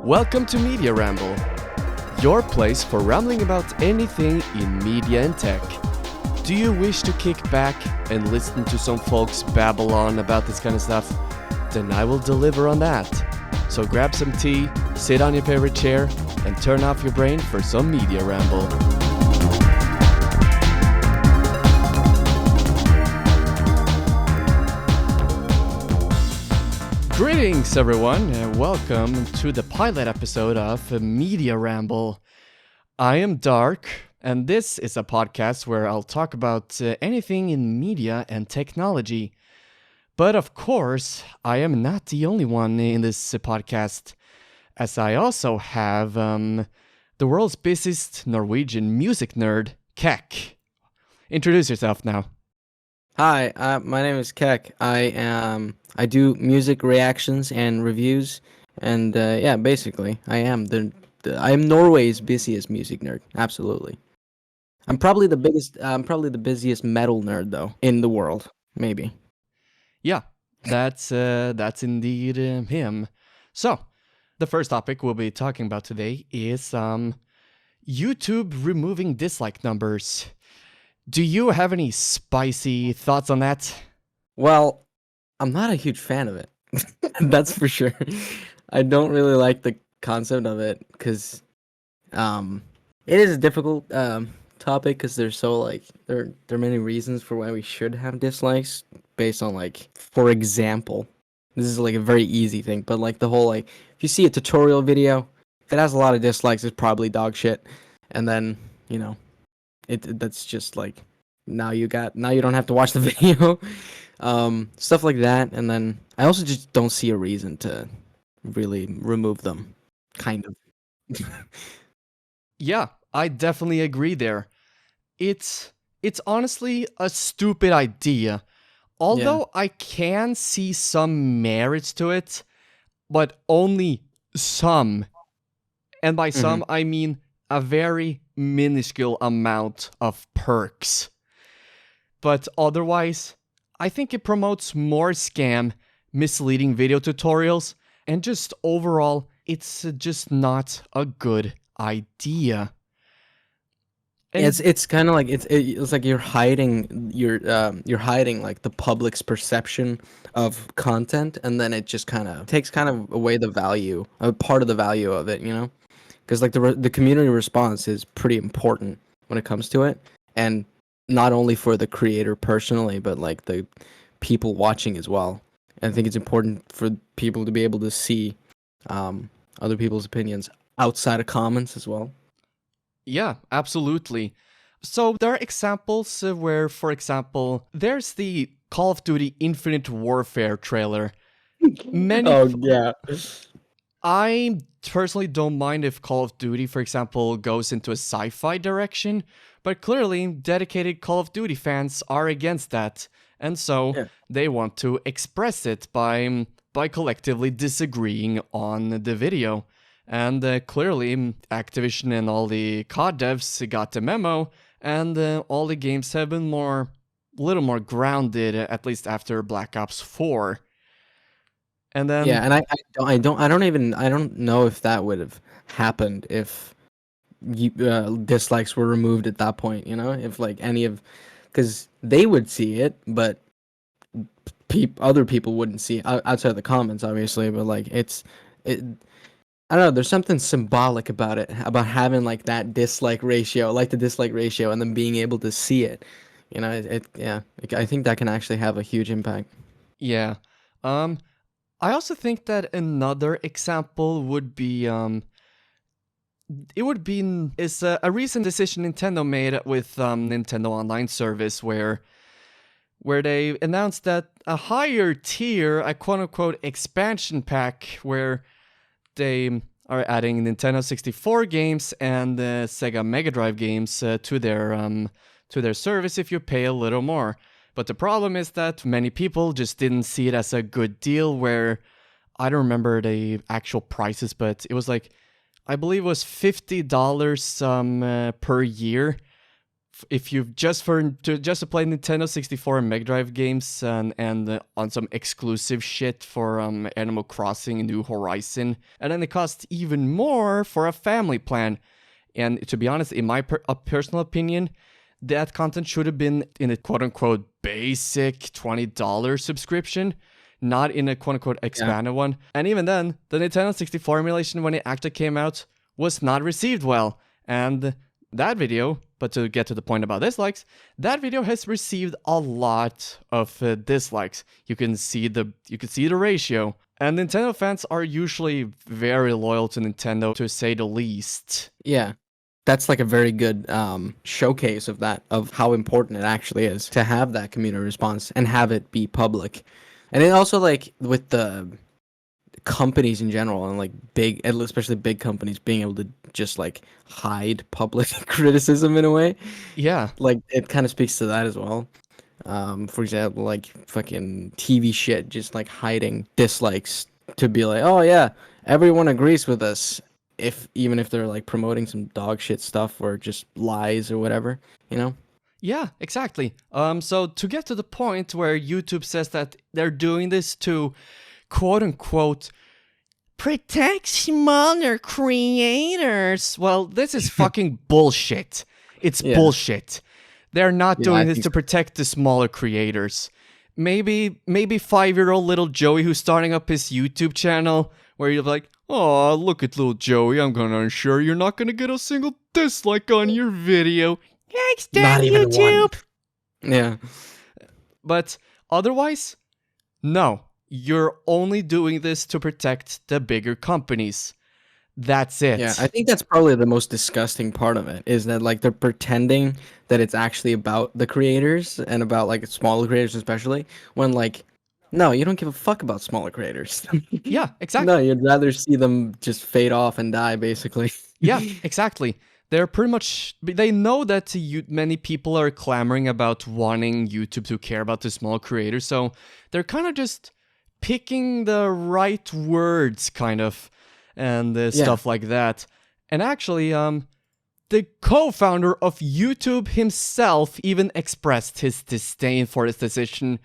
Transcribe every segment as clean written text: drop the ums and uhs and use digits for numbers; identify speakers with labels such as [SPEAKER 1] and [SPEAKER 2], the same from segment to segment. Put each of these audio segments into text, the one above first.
[SPEAKER 1] Welcome to Media Ramble, your place for rambling about anything in media and tech. Do you wish to kick back and listen to some folks babble on about this kind of stuff? Then I will deliver on that. So grab some tea, sit on your favorite chair, and turn off your brain for some Media Ramble. Greetings everyone, and welcome to the pilot episode of Media Ramble. I am Dark, and this is a podcast where I'll talk about anything in media and technology. But of course, I am not the only one in this podcast, as I also have the world's busiest Norwegian music nerd, Keck. Introduce yourself now.
[SPEAKER 2] Hi, my name is Keck. I do music reactions and reviews, and basically, I am Norway's busiest music nerd. Absolutely, I'm probably the busiest metal nerd though in the world, maybe.
[SPEAKER 1] Yeah, that's indeed him. So, the first topic we'll be talking about today is YouTube removing dislike numbers. Do you have any spicy thoughts on that?
[SPEAKER 2] Well, I'm not a huge fan of it. That's for sure. I don't really like the concept of it because it is a difficult topic because there's there are many reasons for why we should have dislikes based on for example, this is a very easy thing, but the whole if you see a tutorial video, if it has a lot of dislikes, it's probably dog shit, and then that's just now you don't have to watch the video. Stuff like that, and then I also just don't see a reason to really remove them, kind of.
[SPEAKER 1] Yeah, I definitely agree there. It's honestly a stupid idea. Although I can see some merits to it, but only some. And by some, I mean a very minuscule amount of perks. But otherwise, I think it promotes more scam, misleading video tutorials, and just overall, it's just not a good idea.
[SPEAKER 2] And it's kind of it's like you're hiding the public's perception of content, and then it just kind of takes away the value, a part of the value of it, because the community response is pretty important when it comes to it, and not only for the creator personally, but the people watching as well. And I think it's important for people to be able to see other people's opinions outside of comments as well.
[SPEAKER 1] Yeah, absolutely. So there are examples where, for example, there's the Call of Duty Infinite Warfare trailer. I personally don't mind if Call of Duty, for example, goes into a sci-fi direction, but clearly dedicated Call of Duty fans are against that, and so they want to express it by collectively disagreeing on the video. And clearly, Activision and all the COD devs got the memo, and all the games have been a little more grounded, at least after Black Ops 4. And then
[SPEAKER 2] and I don't know if that would have happened if dislikes were removed at that point. If because they would see it, but other people wouldn't see it outside of the comments, obviously. But I don't know. There's something symbolic about it, about having that dislike ratio, the dislike ratio, and then being able to see it. I think that can actually have a huge impact.
[SPEAKER 1] Yeah. I also think that another example would be a recent decision Nintendo made with Nintendo Online Service where they announced that a higher tier, a quote-unquote expansion pack, where they are adding Nintendo 64 games and Sega Mega Drive games to their service if you pay a little more. But the problem is that many people just didn't see it as a good deal, where I don't remember the actual prices, but it was I believe it was $50 per year if you've just to play Nintendo 64 and Mega Drive games and on some exclusive shit for Animal Crossing New Horizon, and then it costs even more for a family plan. And to be honest, in my personal opinion, that content should have been in a quote-unquote basic $20 subscription, not in a quote-unquote expanded one. And even then, the Nintendo 64 emulation, when it actually came out, was not received well. And that video, but to get to the point about dislikes, that video has received a lot of dislikes. You can see the ratio. And Nintendo fans are usually very loyal to Nintendo, to say the least.
[SPEAKER 2] Yeah. That's like a very good showcase of that, of how important it actually is to have that community response and have it be public. And it also, like, with the companies in general and like big, especially big companies, being able to just like hide public criticism in a way.
[SPEAKER 1] Yeah.
[SPEAKER 2] Like, it kind of speaks to that as well. For example, like fucking TV shit, just like hiding dislikes to be like, oh yeah, everyone agrees with us. Even if they're like promoting some dog shit stuff or just lies or whatever, you know?
[SPEAKER 1] Yeah, exactly. So to get to the point where YouTube says that they're doing this to quote unquote protect smaller creators. Well, this is fucking bullshit. It's bullshit. They're not doing this to protect the smaller creators. Maybe 5-year-old little Joey who's starting up his YouTube channel, where you're like, oh, look at little Joey, I'm gonna ensure you're not gonna get a single dislike on your video. Thanks, damn YouTube!
[SPEAKER 2] Yeah.
[SPEAKER 1] But otherwise, no. You're only doing this to protect the bigger companies. That's it.
[SPEAKER 2] Yeah, I think that's probably the most disgusting part of it, is that like they're pretending that it's actually about the creators and about like smaller creators especially, when like, no, you don't give a fuck about smaller creators.
[SPEAKER 1] Yeah, exactly.
[SPEAKER 2] No, you'd rather see them just fade off and die, basically.
[SPEAKER 1] Yeah, exactly. They're pretty much, they know that many people are clamoring about wanting YouTube to care about the small creators, so they're kind of just picking the right words, kind of, and stuff like that. And actually, the co-founder of YouTube himself even expressed his disdain for this decision.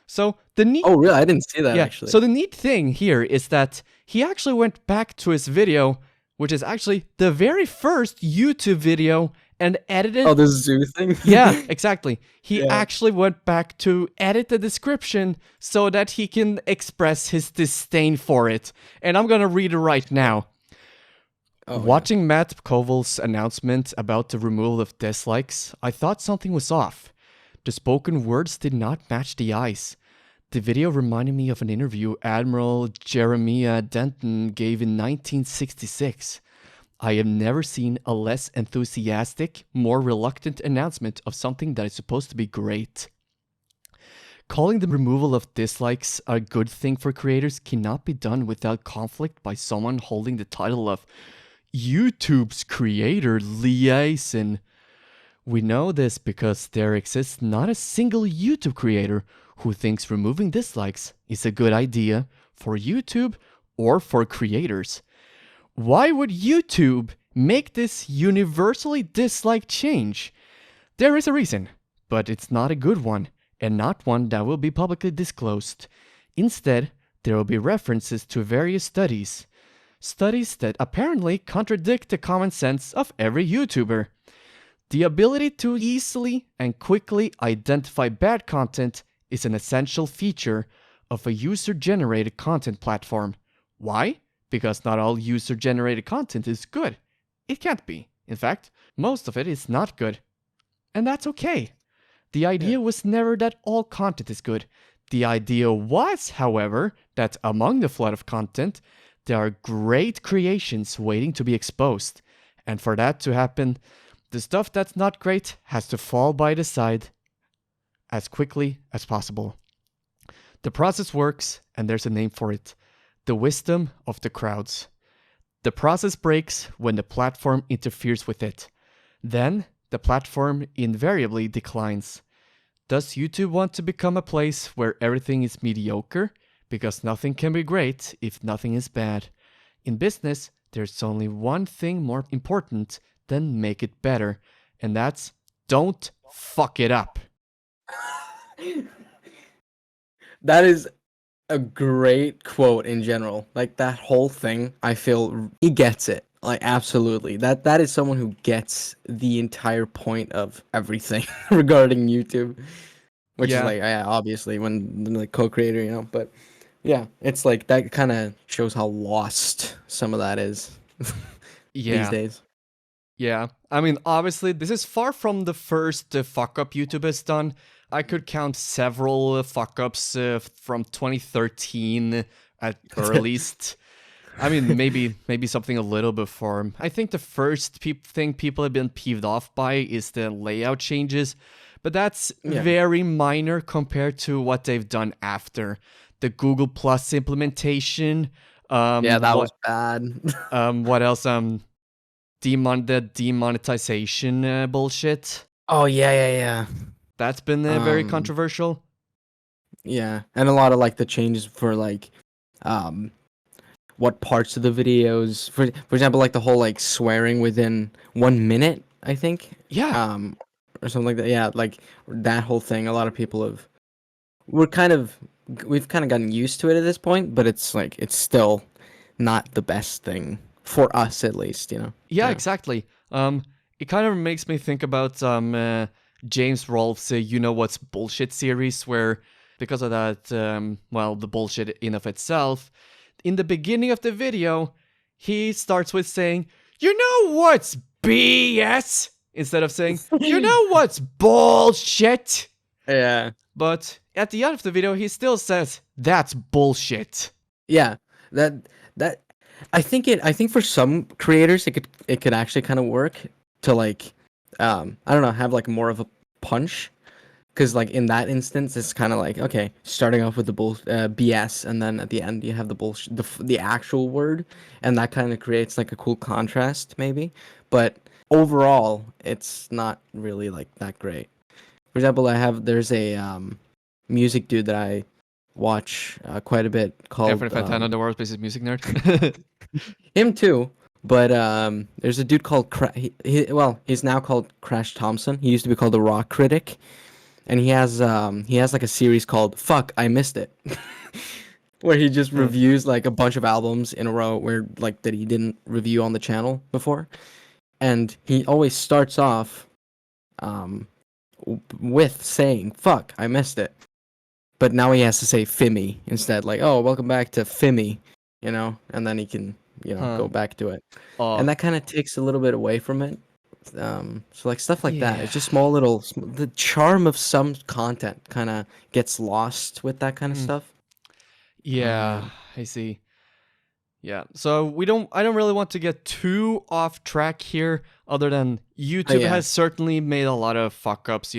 [SPEAKER 1] So the neat...
[SPEAKER 2] Oh, really? I didn't see that, actually.
[SPEAKER 1] So the neat thing here is that he actually went back to his video, which is actually the very first YouTube video, and edited...
[SPEAKER 2] Oh, the zoo thing?
[SPEAKER 1] Yeah, exactly. He actually went back to edit the description so that he can express his disdain for it. And I'm gonna read it right now. Watching Matt Koval's announcement about the removal of dislikes, I thought something was off. The spoken words did not match the eyes. The video reminded me of an interview Admiral Jeremiah Denton gave in 1966. I have never seen a less enthusiastic, more reluctant announcement of something that is supposed to be great. Calling the removal of dislikes a good thing for creators cannot be done without conflict by someone holding the title of YouTube's creator liaison. We know this because there exists not a single YouTube creator who thinks removing dislikes is a good idea for YouTube or for creators. Why would YouTube make this universally disliked change? There is a reason, but it's not a good one, and not one that will be publicly disclosed. Instead, there will be references to various studies. Studies that apparently contradict the common sense of every YouTuber. The ability to easily and quickly identify bad content is an essential feature of a user-generated content platform. Why? Because not all user-generated content is good. It can't be. In fact, most of it is not good. And that's okay. The idea was never that all content is good. The idea was, however, that among the flood of content, there are great creations waiting to be exposed. And for that to happen, the stuff that's not great has to fall by the side as quickly as possible. The process works, and there's a name for it. The wisdom of the crowds. The process breaks when the platform interferes with it. Then, the platform invariably declines. Does YouTube want to become a place where everything is mediocre? Because nothing can be great if nothing is bad. In business, there's only one thing more important than make it better, and that's don't fuck it up.
[SPEAKER 2] That is a great quote in general. Like that whole thing, I feel he gets it. Like absolutely. That is someone who gets the entire point of everything regarding YouTube. Which is
[SPEAKER 1] Yeah,
[SPEAKER 2] like yeah, obviously when the co-creator, you know, but yeah, it's like that kind of shows how lost some of that is these
[SPEAKER 1] yeah,
[SPEAKER 2] days.
[SPEAKER 1] yeah. I mean, obviously, this is far from the first fuck up YouTube has done. I could count several fuck ups from 2013 at earliest. I mean, maybe something a little before. I think the first thing people have been peeved off by is the layout changes, but that's
[SPEAKER 2] Yeah.
[SPEAKER 1] very minor compared to what they've done after. The Google Plus implementation.
[SPEAKER 2] Yeah, that was
[SPEAKER 1] What
[SPEAKER 2] bad.
[SPEAKER 1] what else? The demonetization bullshit.
[SPEAKER 2] Oh yeah.
[SPEAKER 1] That's been very
[SPEAKER 2] Um
[SPEAKER 1] controversial.
[SPEAKER 2] yeah, and a lot of like the changes for like um what parts of the videos for example like the whole like swearing within 1 minute, I think.
[SPEAKER 1] Yeah,
[SPEAKER 2] Um or something like that. Yeah, like that whole thing a lot of people have we're kind of we've kind of gotten used to it at this point, but it's like it's still not the best thing for us at least, you know.
[SPEAKER 1] yeah,
[SPEAKER 2] Yeah.
[SPEAKER 1] exactly. It kind of makes me think about James Rolfe's "You Know What's Bullshit" series, where because of that, well, the bullshit in of itself, in the beginning of the video, he starts with saying, "You know what's BS," instead of saying, "You know what's bullshit."
[SPEAKER 2] Yeah.
[SPEAKER 1] But at the end of the video, he still says, "That's bullshit."
[SPEAKER 2] Yeah. That that I think for some creators it could actually kind of work to like I don't know, have like more of a punch. Because like in that instance, it's kind of like okay, starting off with the BS, and then at the end you have the bullshit, the actual word, and that kind of creates like a cool contrast, maybe. But overall, it's not really like that great. For example, there's a music dude that I watch quite a bit called
[SPEAKER 1] Infinite Fantana, the world's biggest music nerd.
[SPEAKER 2] him too. But there's a dude called well, he's now called Crash Thompson. He used to be called the Rock Critic, and he has like a series called "Fuck, I Missed It," where he just
[SPEAKER 1] Huh.
[SPEAKER 2] reviews like a bunch of albums in a row where like that he didn't review on the channel before, and he always starts off um with saying "Fuck, I missed it," but now he has to say "Fimmy" instead, like "Oh, welcome back to Fimmy," you know, and then he can
[SPEAKER 1] Huh.
[SPEAKER 2] go back to it, and
[SPEAKER 1] Oh,
[SPEAKER 2] that kind of takes a little bit away from it. So like stuff like that,
[SPEAKER 1] yeah.
[SPEAKER 2] it's just small little the charm of some content kind of gets lost with that kind of
[SPEAKER 1] Hmm.
[SPEAKER 2] stuff.
[SPEAKER 1] Yeah, I see. Yeah. So I don't really want to get too off track here, other than
[SPEAKER 2] Oh
[SPEAKER 1] YouTube
[SPEAKER 2] yeah,
[SPEAKER 1] has certainly made a lot of fuck ups,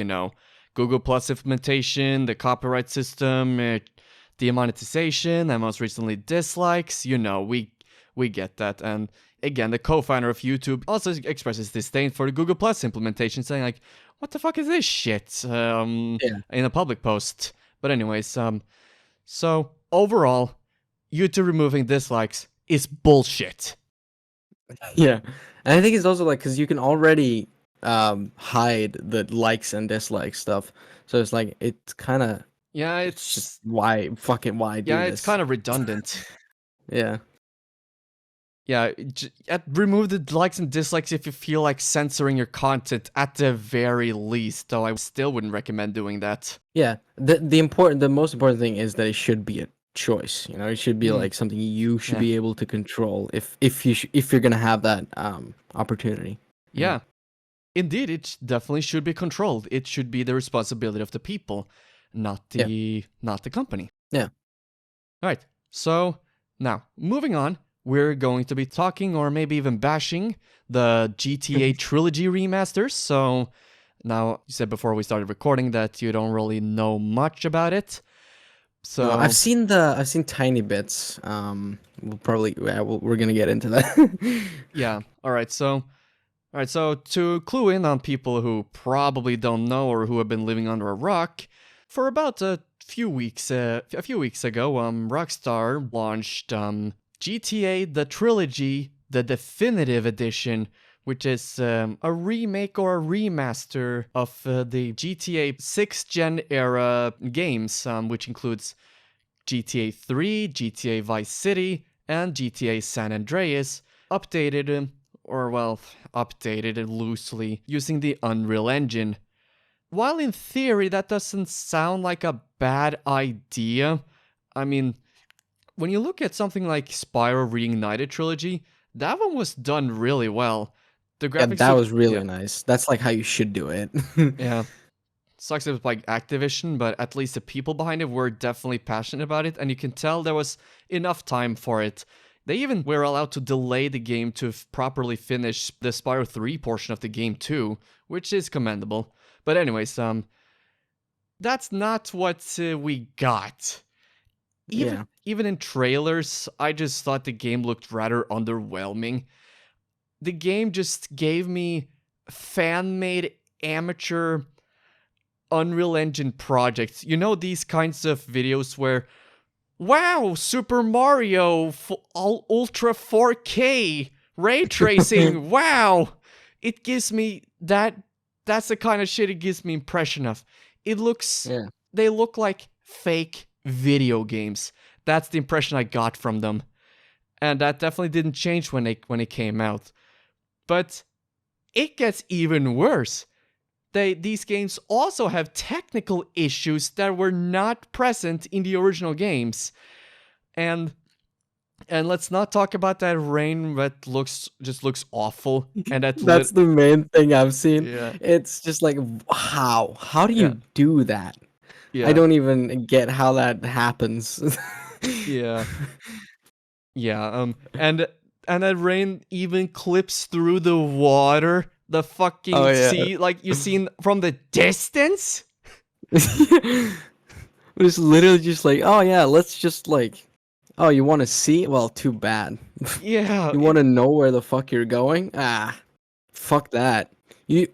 [SPEAKER 1] Google Plus implementation, the copyright system, demonetization, and most recently dislikes. We get that. And again, the co-founder of YouTube also expresses disdain for the Google Plus implementation, saying like, "What the fuck is this shit?"
[SPEAKER 2] yeah,
[SPEAKER 1] In a public post. But anyways, so overall, YouTube removing dislikes is bullshit.
[SPEAKER 2] yeah. And I think it's also like because you can already hide the likes and dislikes stuff, so it's like it's kind of
[SPEAKER 1] Yeah,
[SPEAKER 2] it's just
[SPEAKER 1] it's
[SPEAKER 2] why do
[SPEAKER 1] yeah, it's
[SPEAKER 2] this?
[SPEAKER 1] kind of redundant.
[SPEAKER 2] Yeah,
[SPEAKER 1] Yeah, remove the likes and dislikes if you feel like censoring your content at the very least, though I still wouldn't recommend doing that.
[SPEAKER 2] yeah. The most important thing is that it should be a choice. You know, it should be
[SPEAKER 1] Mm,
[SPEAKER 2] like something you should
[SPEAKER 1] yeah.
[SPEAKER 2] be able to control if you're gonna have that opportunity. You know.
[SPEAKER 1] Yeah. Indeed, it definitely should be controlled. It should be the responsibility of the people,
[SPEAKER 2] Yeah.
[SPEAKER 1] not the company.
[SPEAKER 2] Yeah.
[SPEAKER 1] All right. So, now, moving on, we're going to be talking or maybe even bashing the GTA Trilogy remasters. So, now you said before we started recording that you don't really know much about it.
[SPEAKER 2] No,
[SPEAKER 1] So,
[SPEAKER 2] I've seen tiny bits. We'll probably we're gonna get into that.
[SPEAKER 1] yeah. All right, so to clue in on people who probably don't know or who have been living under a rock, for about a few weeks ago, Rockstar launched GTA: The Trilogy, the definitive edition, which is a remake or a remaster of the GTA 6th gen era games, which includes GTA 3, GTA Vice City, and GTA San Andreas, updated, updated loosely using the Unreal Engine. While in theory that doesn't sound like a bad idea, I mean, when you look at something like Spyro Reignited Trilogy, that one was done really well. The
[SPEAKER 2] Yeah,
[SPEAKER 1] graphics
[SPEAKER 2] that
[SPEAKER 1] look,
[SPEAKER 2] was really nice. That's like how you should do it.
[SPEAKER 1] yeah. Sucks it was like Activision, but at least the people behind it were definitely passionate about it, and you can tell there was enough time for it. They even were allowed to delay the game to properly finish the Spyro 3 portion of the game too, which is commendable. But anyways, that's not what we got.
[SPEAKER 2] Yeah.
[SPEAKER 1] Even in trailers, I just thought the game looked rather underwhelming. The game just gave me fan-made amateur Unreal Engine projects. You know, these kinds of videos where, wow, Super Mario Ultra 4K ray tracing, wow! It gives me that's the kind of shit it gives me impression of. It looks,
[SPEAKER 2] Yeah.
[SPEAKER 1] they look like fake video games. That's the impression I got from them. And that definitely didn't change when it came out. But it gets even worse. These games also have technical issues that were not present in the original games. And let's not talk about that rain that just looks awful. And
[SPEAKER 2] That's the main thing I've seen.
[SPEAKER 1] yeah.
[SPEAKER 2] It's just like, how? How do
[SPEAKER 1] Yeah.
[SPEAKER 2] you do that? I
[SPEAKER 1] Yeah.
[SPEAKER 2] don't even get how that happens.
[SPEAKER 1] Yeah. Yeah. And that rain even clips through the water. The
[SPEAKER 2] Oh
[SPEAKER 1] fucking
[SPEAKER 2] yeah.
[SPEAKER 1] sea, like you seen from the distance.
[SPEAKER 2] It's literally just like, oh yeah, let's just like, oh, you want to see? Well, too bad.
[SPEAKER 1] Yeah.
[SPEAKER 2] You want to know where the fuck you're going? Ah, fuck that. You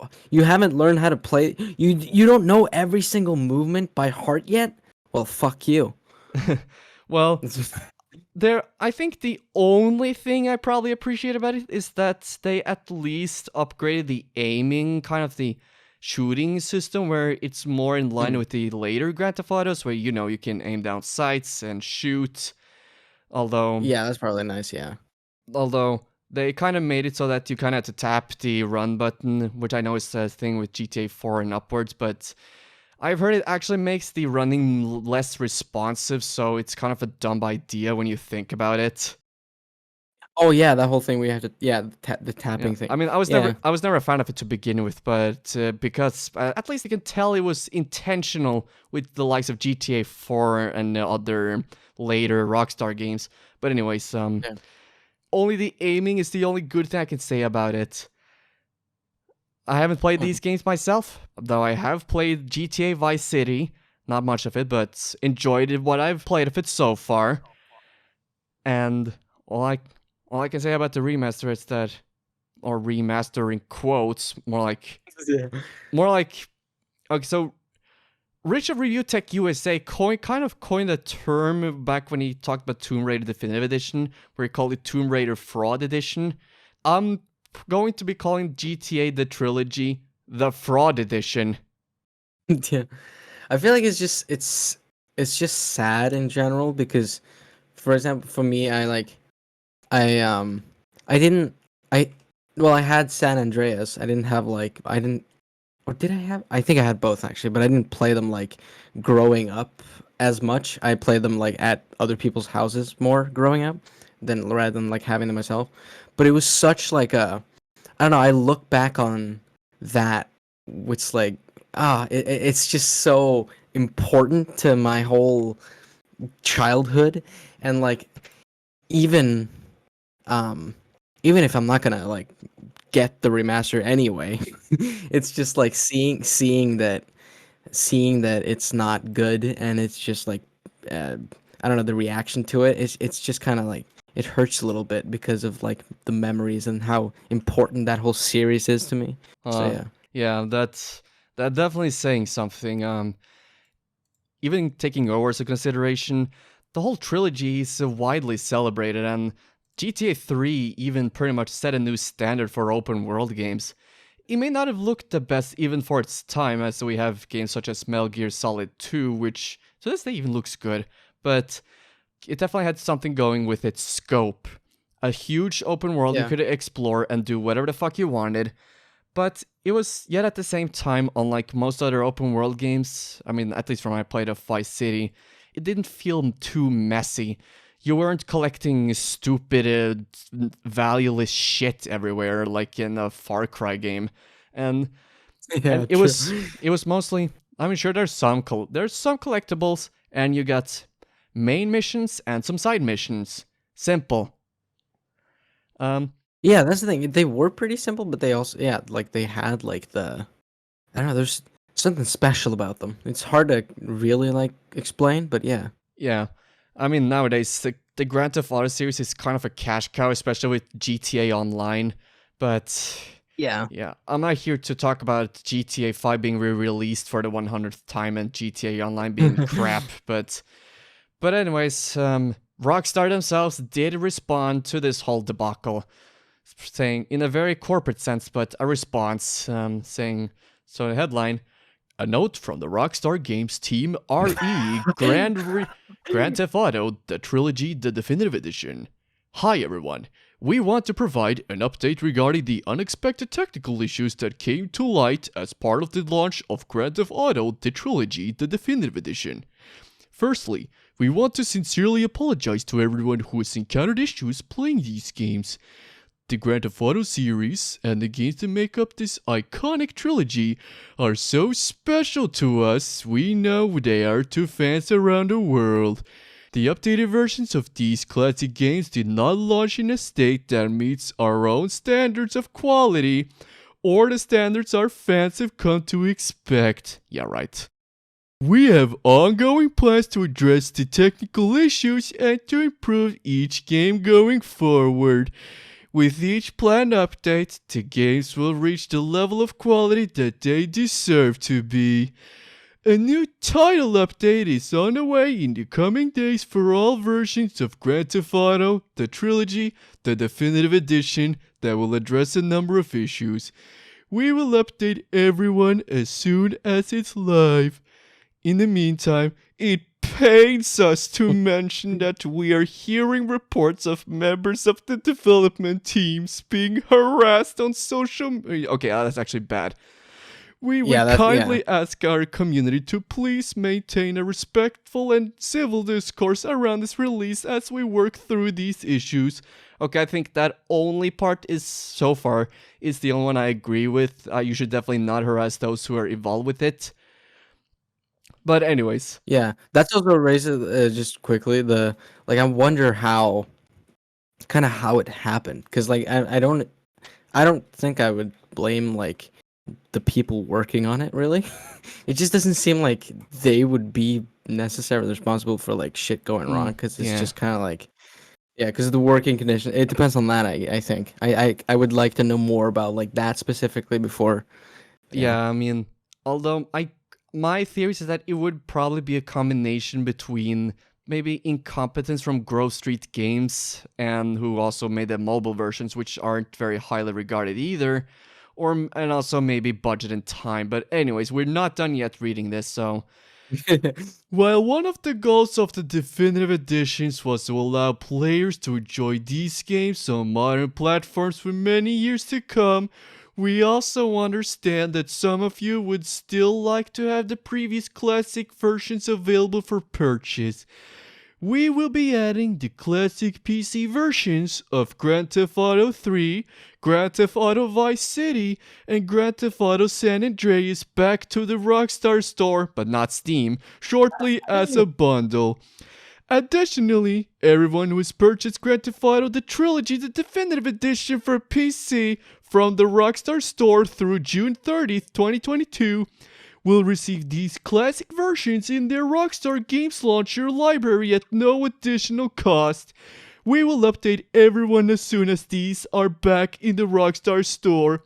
[SPEAKER 2] haven't learned how to play. You don't know every single movement by heart yet? Well, fuck you.
[SPEAKER 1] Well, I think the only thing I probably appreciate about it is that they at least upgraded the aiming, kind of the shooting system, where it's more in line with the later Grand Theft Autos, where you can aim down sights and shoot. Although
[SPEAKER 2] Yeah, that's probably nice. Yeah.
[SPEAKER 1] they kind of made it so that you kind of had to tap the run button, which I know is a thing with GTA 4 and upwards, but I've heard it actually makes the running less responsive, so it's kind of a dumb idea when you think about it.
[SPEAKER 2] Oh yeah, that whole thing we have to. Yeah, the
[SPEAKER 1] Yeah.
[SPEAKER 2] tapping thing.
[SPEAKER 1] I mean, I was
[SPEAKER 2] Yeah.
[SPEAKER 1] never a fan of it to begin with, but because at least you can tell it was intentional with the likes of GTA 4 and other later Rockstar games. But anyways,
[SPEAKER 2] Yeah.
[SPEAKER 1] only the aiming is the only good thing I can say about it. I haven't played these games myself, though I have played GTA Vice City. Not much of it, but enjoyed it, what I've played of it so far. And all I can say about the remaster is that, or remaster in quotes, more like, okay, so Rich of Review Tech USA kind of coined a term back when he talked about Tomb Raider Definitive Edition, where he called it Tomb Raider Fraud Edition. I'm going to be calling GTA the Trilogy the Fraud Edition.
[SPEAKER 2] Yeah. I feel like it's just sad in general because, for example, for me, I didn't I well I had San Andreas. I didn't, or did I have? I think I had both actually, but I didn't play them like growing up as much. I played them like at other people's houses more growing up than rather than like having them myself. But it was such like a, I don't know. I look back on that, which like it's just so important to my whole childhood, and like even even if I'm not gonna like get the remaster anyway, it's just like seeing that it's not good, and it's just like I don't know, the reaction to it. It's just kind of like it hurts a little bit because of like the memories and how important that whole series is to me. So yeah.
[SPEAKER 1] Yeah, that definitely saying something. Even taking over into consideration, the whole trilogy is widely celebrated, and GTA 3 even pretty much set a new standard for open world games. It may not have looked the best even for its time, as we have games such as Metal Gear Solid 2, which to this day even looks good, but it definitely had something going with its scope. A huge open world you
[SPEAKER 2] Yeah.
[SPEAKER 1] could explore and do whatever the fuck you wanted, but it was yet at the same time, unlike most other open world games, I mean, at least from when I played of Vice City, it didn't feel too messy. You weren't collecting stupid, valueless shit everywhere like in a Far Cry game, and
[SPEAKER 2] Yeah,
[SPEAKER 1] it
[SPEAKER 2] true.
[SPEAKER 1] was mostly. I mean, sure, there's some collectibles, and you got main missions and some side missions. Simple. Um,
[SPEAKER 2] Yeah, that's the thing. They were pretty simple, but they also, yeah, like they had like I don't know, there's something special about them. It's hard to really like explain, but yeah.
[SPEAKER 1] yeah. I mean, nowadays the Grand Theft Auto series is kind of a cash cow, especially with GTA Online. But
[SPEAKER 2] Yeah.
[SPEAKER 1] yeah, I'm not here to talk about GTA 5 being re-released for the 100th time and GTA Online being crap. But anyways, Rockstar themselves did respond to this whole debacle, saying in a very corporate sense, but a response, saying, so the headline, a note from the Rockstar Games team RE Grand Theft Auto, the Trilogy, the Definitive Edition. Hi everyone. We want to provide an update regarding the unexpected technical issues that came to light as part of the launch of Grand Theft Auto, the Trilogy, the Definitive Edition. Firstly, we want to sincerely apologize to everyone who has encountered issues playing these games. The Grand Theft Auto series and the games that make up this iconic trilogy are so special to us, we know they are to fans around the world. The updated versions of these classic games did not launch in a state that meets our own standards of quality, or the standards our fans have come to expect. Yeah, right. We have ongoing plans to address the technical issues and to improve each game going forward. With each planned update, the games will reach the level of quality that they deserve to be. A new title update is on the way in the coming days for all versions of Grand Theft Auto, the Trilogy, the Definitive Edition that will address a number of issues. We will update everyone as soon as it's live. In the meantime, it pains us to mention that we are hearing reports of members of the development teams being harassed on social media. Okay, that's actually bad. We would kindly ask our community to please maintain a respectful and civil discourse around this release as we work through these issues. Okay, I think that only part is so far is the only one I agree with. You should definitely not harass those who are involved with it. But anyways,
[SPEAKER 2] Yeah, that's also raises just quickly I wonder how how it happened, because like I don't think I would blame like the people working on it really. It just doesn't seem like they would be necessarily responsible for like shit going wrong, because it's just kind of like, yeah, because of the working condition. It depends on that. I think I would like to know more about like that specifically before.
[SPEAKER 1] Yeah, I mean, although my theory is that it would probably be a combination between maybe incompetence from Grove Street Games, and who also made the mobile versions, which aren't very highly regarded either, and also maybe budget and time. But anyways, we're not done yet reading this, so while one of the goals of the definitive editions was to allow players to enjoy these games on modern platforms for many years to come, we also understand that some of you would still like to have the previous classic versions available for purchase. We will be adding the classic PC versions of Grand Theft Auto 3, Grand Theft Auto Vice City, and Grand Theft Auto San Andreas back to the Rockstar Store, but not Steam, shortly as a bundle. Additionally, everyone who has purchased Grand Theft Auto the Trilogy, the Definitive Edition for PC from the Rockstar Store through June 30th, 2022, will receive these classic versions in their Rockstar Games Launcher library at no additional cost. We will update everyone as soon as these are back in the Rockstar Store.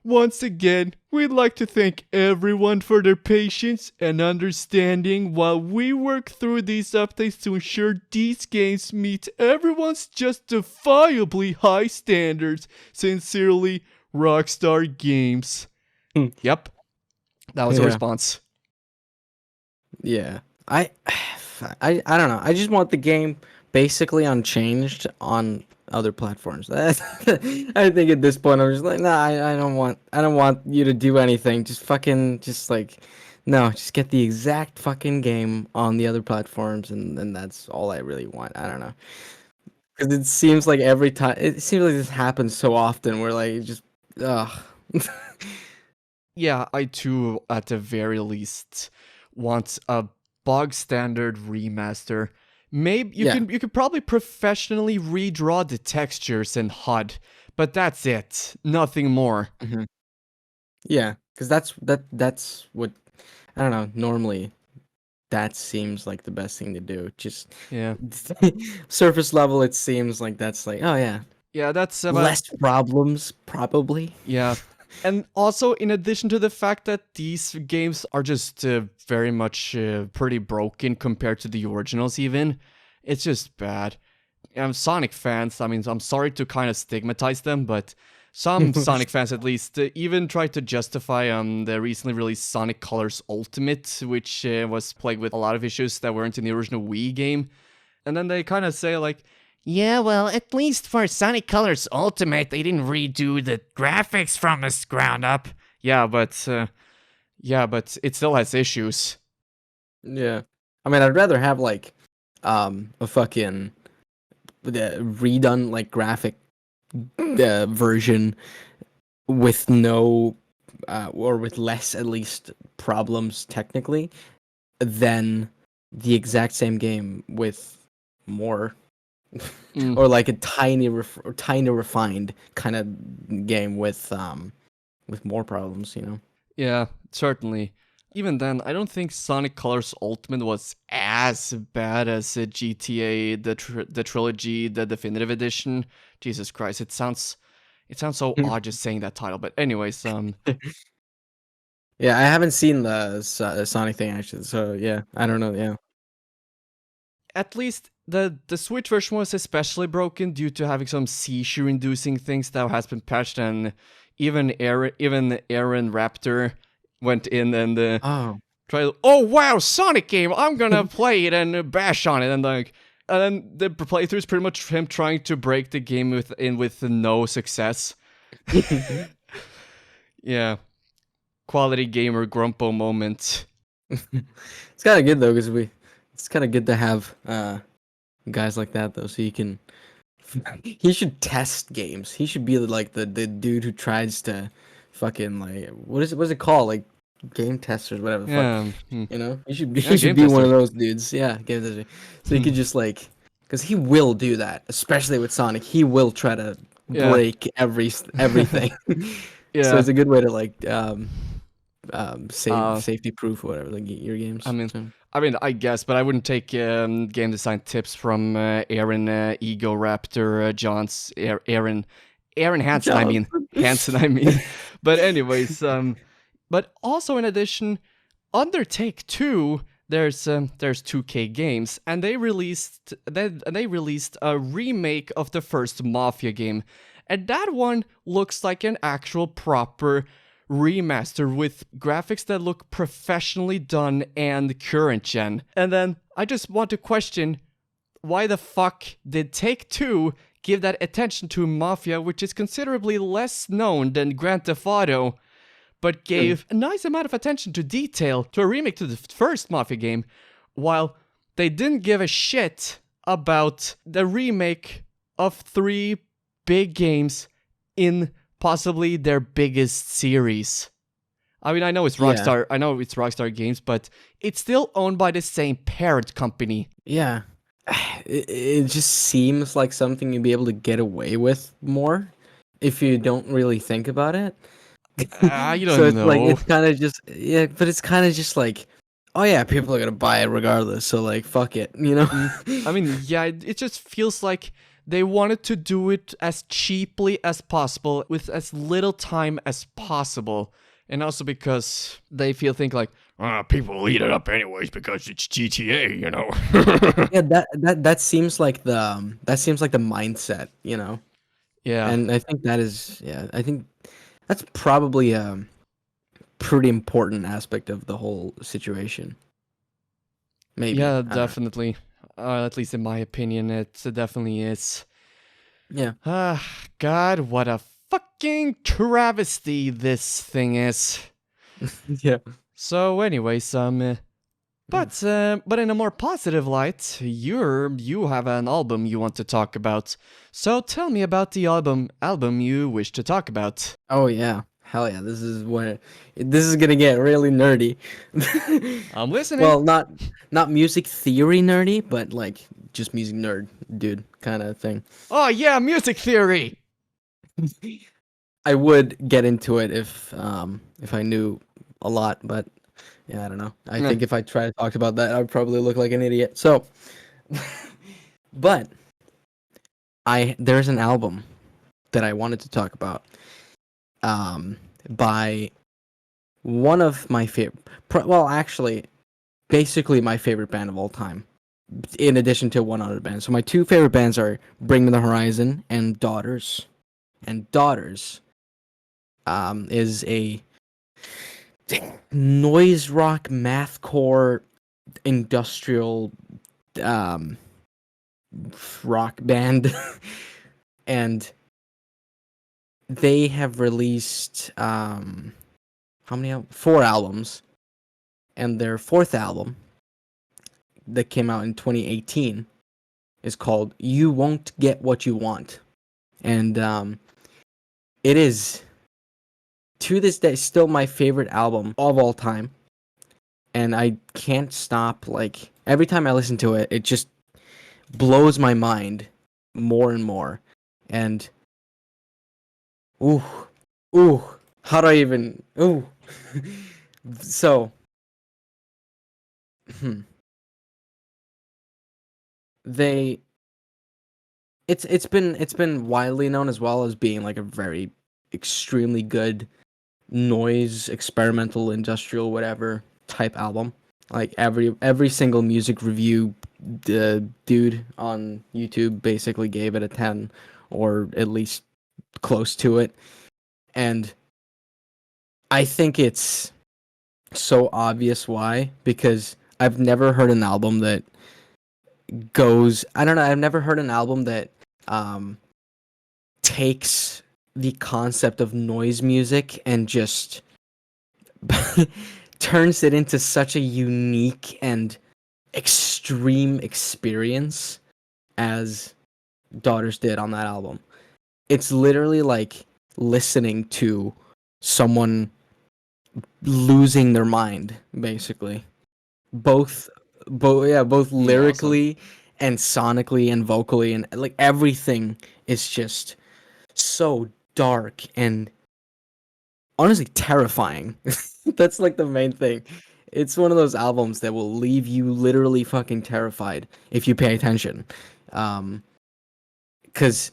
[SPEAKER 1] Once again, we'd like to thank everyone for their patience and understanding while we work through these updates to ensure these games meet everyone's justifiably high standards. Sincerely, Rockstar Games. Yep, that was a
[SPEAKER 2] Yeah.
[SPEAKER 1] response.
[SPEAKER 2] Yeah. I don't know. I just want the game basically unchanged on other platforms. I think at this point I'm just like, nah, I don't want you to do anything. Just fucking just like no, just get the exact fucking game on the other platforms and that's all I really want. I don't know. Cuz it seems like every time it seems like this happens so often where like it just ugh.
[SPEAKER 1] Yeah, I too, at the very least, want a bog standard remaster. Maybe
[SPEAKER 2] Yeah.
[SPEAKER 1] you could probably professionally redraw the textures in HUD, but that's it. Nothing more.
[SPEAKER 2] Mhm. Yeah, cuz that's what I don't know, normally that seems like the best thing to do. Just
[SPEAKER 1] Yeah.
[SPEAKER 2] surface level, it seems like that's like, oh yeah,
[SPEAKER 1] Yeah, that's
[SPEAKER 2] less problems probably.
[SPEAKER 1] yeah. And also, in addition to the fact that these games are just very much pretty broken compared to the originals, even, it's just bad. Sonic fans, I mean, I'm sorry to kind of stigmatize them, but some Sonic fans at least even tried to justify the recently released Sonic Colors Ultimate, which was plagued with a lot of issues that weren't in the original Wii game. And then they kind of say, like, yeah, well, at least for Sonic Colors Ultimate, they didn't redo the graphics from the ground up. Yeah, but it still has issues.
[SPEAKER 2] Yeah, I mean, I'd rather have like a fucking redone like graphic version with no or with less at least problems technically than the exact same game with more
[SPEAKER 1] Mm,
[SPEAKER 2] or like a tiny refined kind of game with more problems, you know.
[SPEAKER 1] yeah, certainly. Even then, I don't think Sonic Colors Ultimate was as bad as GTA, the trilogy, the definitive edition. Jesus Christ, it sounds so odd just saying that title. But anyways,
[SPEAKER 2] Yeah, I haven't seen the Sonic thing actually, so yeah, I don't know. Yeah.
[SPEAKER 1] at least the Switch version was especially broken due to having some seizure-inducing things that has been patched, and even Aaron Raptor went in and
[SPEAKER 2] Oh.
[SPEAKER 1] tried. Oh wow, Sonic game! I'm gonna play it and bash on it, and like. And then the playthrough is pretty much him trying to break the game with no success. Yeah, quality gamer grumpo moment.
[SPEAKER 2] It's kind of good though, because it's kind of good to have guys like that though, so you can. He should test games. He should be like the dude who tries to fucking like what's it called, like game testers, whatever the fuck.
[SPEAKER 1] Yeah,
[SPEAKER 2] You know,
[SPEAKER 1] yeah,
[SPEAKER 2] he should
[SPEAKER 1] game
[SPEAKER 2] be one of
[SPEAKER 1] tester.
[SPEAKER 2] those dudes. Yeah, game tester. So you could just like, because he will do that, especially with Sonic. He will try to
[SPEAKER 1] Yeah,
[SPEAKER 2] break everything. So
[SPEAKER 1] yeah.
[SPEAKER 2] it's a good way to like
[SPEAKER 1] Uh,
[SPEAKER 2] safety proof or whatever, like your
[SPEAKER 1] I
[SPEAKER 2] games.
[SPEAKER 1] mean,
[SPEAKER 2] So.
[SPEAKER 1] I guess, but I wouldn't take game design tips from Aaron Ego Raptor Johns Aaron Hansen. I mean
[SPEAKER 2] Johnson.
[SPEAKER 1] Hansen. I mean, but anyways, but also in addition, Undertake 2. There's 2K Games, and they released a remake of the first Mafia game, and that one looks like an actual proper remaster with graphics that look professionally done and current gen. And then I just want to question, why the fuck did Take Two give that attention to Mafia, which is considerably less known than Grand Theft Auto, but gave a nice amount of attention to detail to a remake to the first Mafia game, while they didn't give a shit about the remake of 3 big games in possibly their biggest series. I mean, I know it's Rockstar. I know it's Rockstar Games, but it's still owned by the same parent company.
[SPEAKER 2] Yeah, it just seems like something you'd be able to get away with more if you don't really think about it.
[SPEAKER 1] You
[SPEAKER 2] So
[SPEAKER 1] don't
[SPEAKER 2] it's like
[SPEAKER 1] know.
[SPEAKER 2] it's kind of just but it's kind of just like, oh yeah, people are gonna buy it regardless. So like, fuck it, you know.
[SPEAKER 1] I mean, yeah, it just feels like They wanted to do it as cheaply as possible with as little time as possible. And also because they think like, people will eat it up anyways because it's GTA, you know.
[SPEAKER 2] Yeah, that seems like the mindset, you know.
[SPEAKER 1] Yeah.
[SPEAKER 2] And I think that is, yeah, I think that's probably a pretty important aspect of the whole situation. Maybe.
[SPEAKER 1] Yeah,
[SPEAKER 2] I don't know.
[SPEAKER 1] definitely. At least in my opinion, it definitely is.
[SPEAKER 2] Yeah.
[SPEAKER 1] God, what a fucking travesty this thing is.
[SPEAKER 2] Yeah.
[SPEAKER 1] So, anyways, but in a more positive light, you have an album you want to talk about. So tell me about the album you wish to talk about.
[SPEAKER 2] Oh yeah. Hell yeah. This is gonna get really nerdy.
[SPEAKER 1] I'm listening.
[SPEAKER 2] Well, not music theory nerdy, but like just music nerd dude kind of thing.
[SPEAKER 1] Oh yeah, music theory.
[SPEAKER 2] I would get into it if I knew a lot, but yeah, I don't know. I
[SPEAKER 1] Eh,
[SPEAKER 2] think if I try to talk about that, I'd probably look like an idiot. So, but there's an album that I wanted to talk about by one of my favorite, well, actually, basically my favorite band of all time, in addition to one other band. So my two favorite bands are Bring Me the Horizon and Daughters. And Daughters is a noise rock, mathcore, industrial um, rock band. And they have released how many 4 albums, and their fourth album that came out in 2018 is called You Won't Get What You Want. And it is, to this day, still my favorite album of all time. And I can't stop, like, every time I listen to it, it just blows my mind more and more. And, ooh, ooh, how do I even, ooh. So, they, it's been widely known as well as being like a very extremely good noise experimental industrial whatever type album. Like every single music review dude on YouTube basically gave it a 10 or at least close to it. And I think it's so obvious why, because I've never heard an album that goes, I don't know, I've never heard an album that um takes the concept of noise music and just turns it into such a unique and extreme experience as Daughters did on that album. It's literally like listening to someone losing their mind, basically. Both, both
[SPEAKER 1] awesome.
[SPEAKER 2] lyrically and sonically and vocally, and like everything is just so dark and honestly terrifying. That's like the main thing. It's one of those albums that will leave you literally fucking terrified if you pay attention. Cause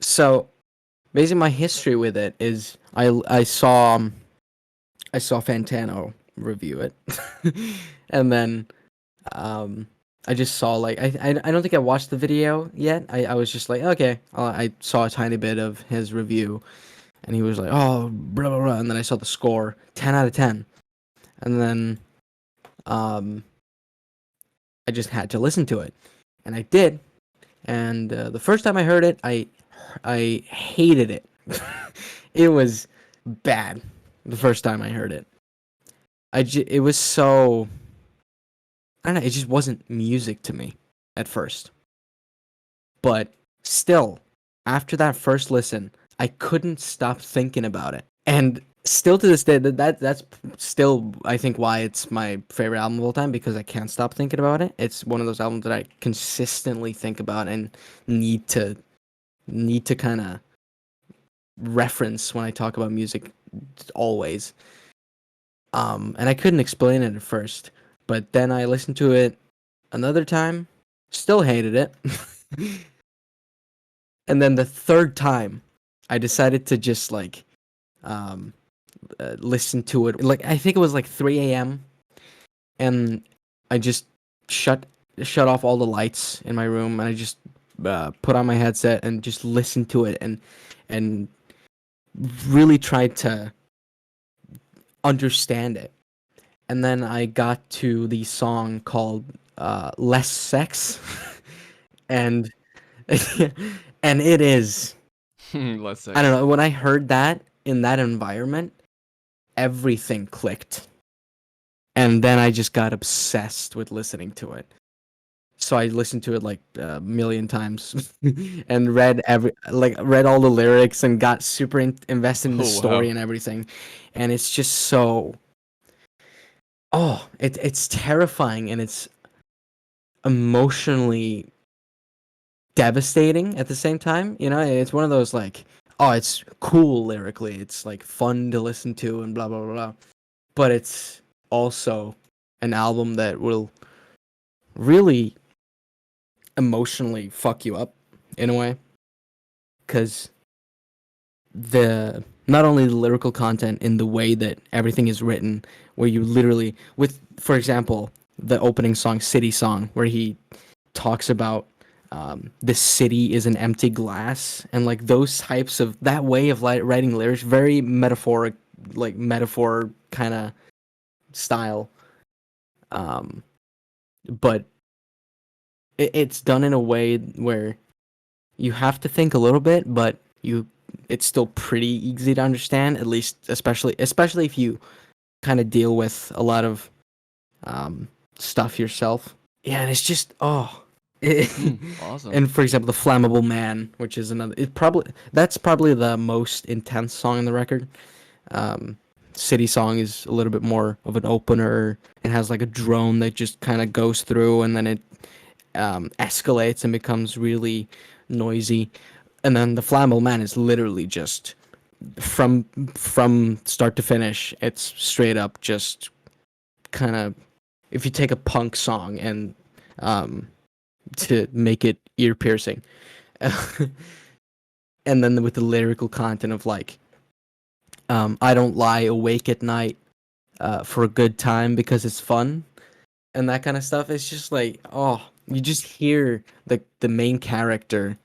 [SPEAKER 2] so basically my history with it is I saw Fantano review it, and then I just saw like I don't think I watched the video yet. I was just like okay, I saw a tiny bit of his review, and he was like, "Oh, blah blah blah," and then I saw the score, 10 out of 10, and then um, I just had to listen to it, and I did, and the first time I heard it, I hated it. It was bad the first time I heard it. It was so, I don't know, it just wasn't music to me at first, but still, after that first listen, I couldn't stop thinking about it. And still to this day, that's still I think why it's my favorite album of all time, because I can't stop thinking about it. It's one of those albums that I consistently think about and need to kind of reference when I talk about music always. And I couldn't explain it at first, but then I listened to it another time, still hated it. And then the third time, I decided to just like um, listen to it. Like I think it was like 3 a.m. and I just shut shut off all the lights in my room, and I just put on my headset and just listened to it, and really tried to understand it. And then I got to the song called "Less Sex," and and it is,
[SPEAKER 1] Less
[SPEAKER 2] I don't
[SPEAKER 1] sex.
[SPEAKER 2] know, when I heard that in that environment, everything clicked. And then I just got obsessed with listening to it. So I listened to it like a million times and read all the lyrics and got super invested in the
[SPEAKER 1] Oh
[SPEAKER 2] story
[SPEAKER 1] wow.
[SPEAKER 2] and everything. And it's just so, it's terrifying, and it's emotionally devastating at the same time. You know, it's one of those like, oh, it's cool lyrically, it's like fun to listen to and blah blah blah blah. But it's also an album that will really emotionally fuck you up in a way, because the not only the lyrical content in the way that everything is written, where you literally, with for example the opening song City Song, where he talks about the city is an empty glass, and like those types of that way of writing lyrics, very metaphoric, like metaphor kind of style, um but it's done in a way where you have to think a little bit, but it's still pretty easy to understand, at least especially if you kind of deal with a lot of um, stuff yourself. Yeah, and it's just
[SPEAKER 1] Awesome.
[SPEAKER 2] and for example, the Flammable Man, which is another, that's probably the most intense song on the record. Um, City Song is a little bit more of an opener. It has like a drone that just kind of goes through, and then it escalates and becomes really noisy. And then the Flammable Man is literally just from start to finish. It's straight up just kind of, if you take a punk song and um, to make it ear piercing, and then with the lyrical content of like, I don't lie awake at night for a good time because it's fun, and that kind of stuff. It's just like, oh, you just hear the main character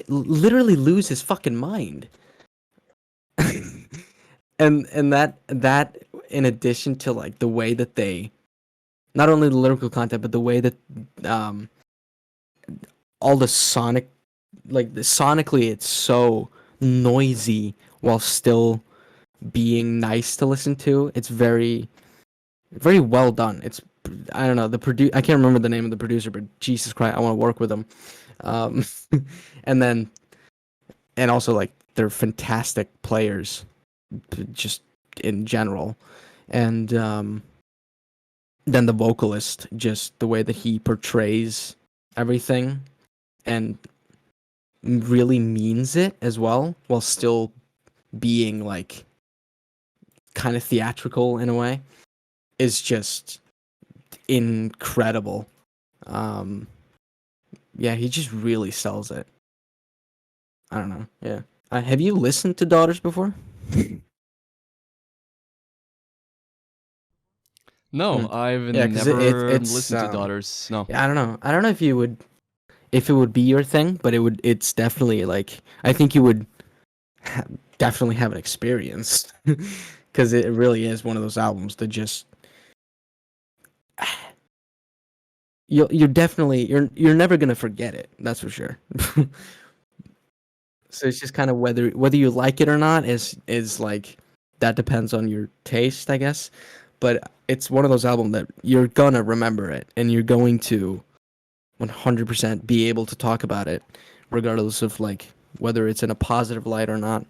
[SPEAKER 2] literally lose his fucking mind. And that in addition to like the way that they, not only the lyrical content, but the way that um all the sonic, like the sonically, it's so noisy while still being nice to listen to. It's very very well done. It's, I don't know, I can't remember the name of the producer, but Jesus Christ, I want to work with them. um and then, and also like they're fantastic players just in general. And then the vocalist, just the way that he portrays everything and really means it as well, while still being like kind of theatrical in a way, is just incredible. um yeah, he just really sells it. I don't know. Yeah. Have you listened to Daughters before?
[SPEAKER 1] No,
[SPEAKER 2] Hmm.
[SPEAKER 1] I've
[SPEAKER 2] Yeah, because
[SPEAKER 1] never
[SPEAKER 2] it's
[SPEAKER 1] listened to Daughters. No.
[SPEAKER 2] yeah, I don't know. I don't know if you would, if it would be your thing, but it's definitely like, I think you would ha- definitely have an experience, because it really is one of those albums that just, you're definitely, you're never gonna forget it. That's for sure. So it's just kind of whether you like it or not is like, that depends on your taste, I guess. But it's one of those albums that you're gonna remember it, and you're going to 100% be able to talk about it, regardless of like whether it's in a positive light or not.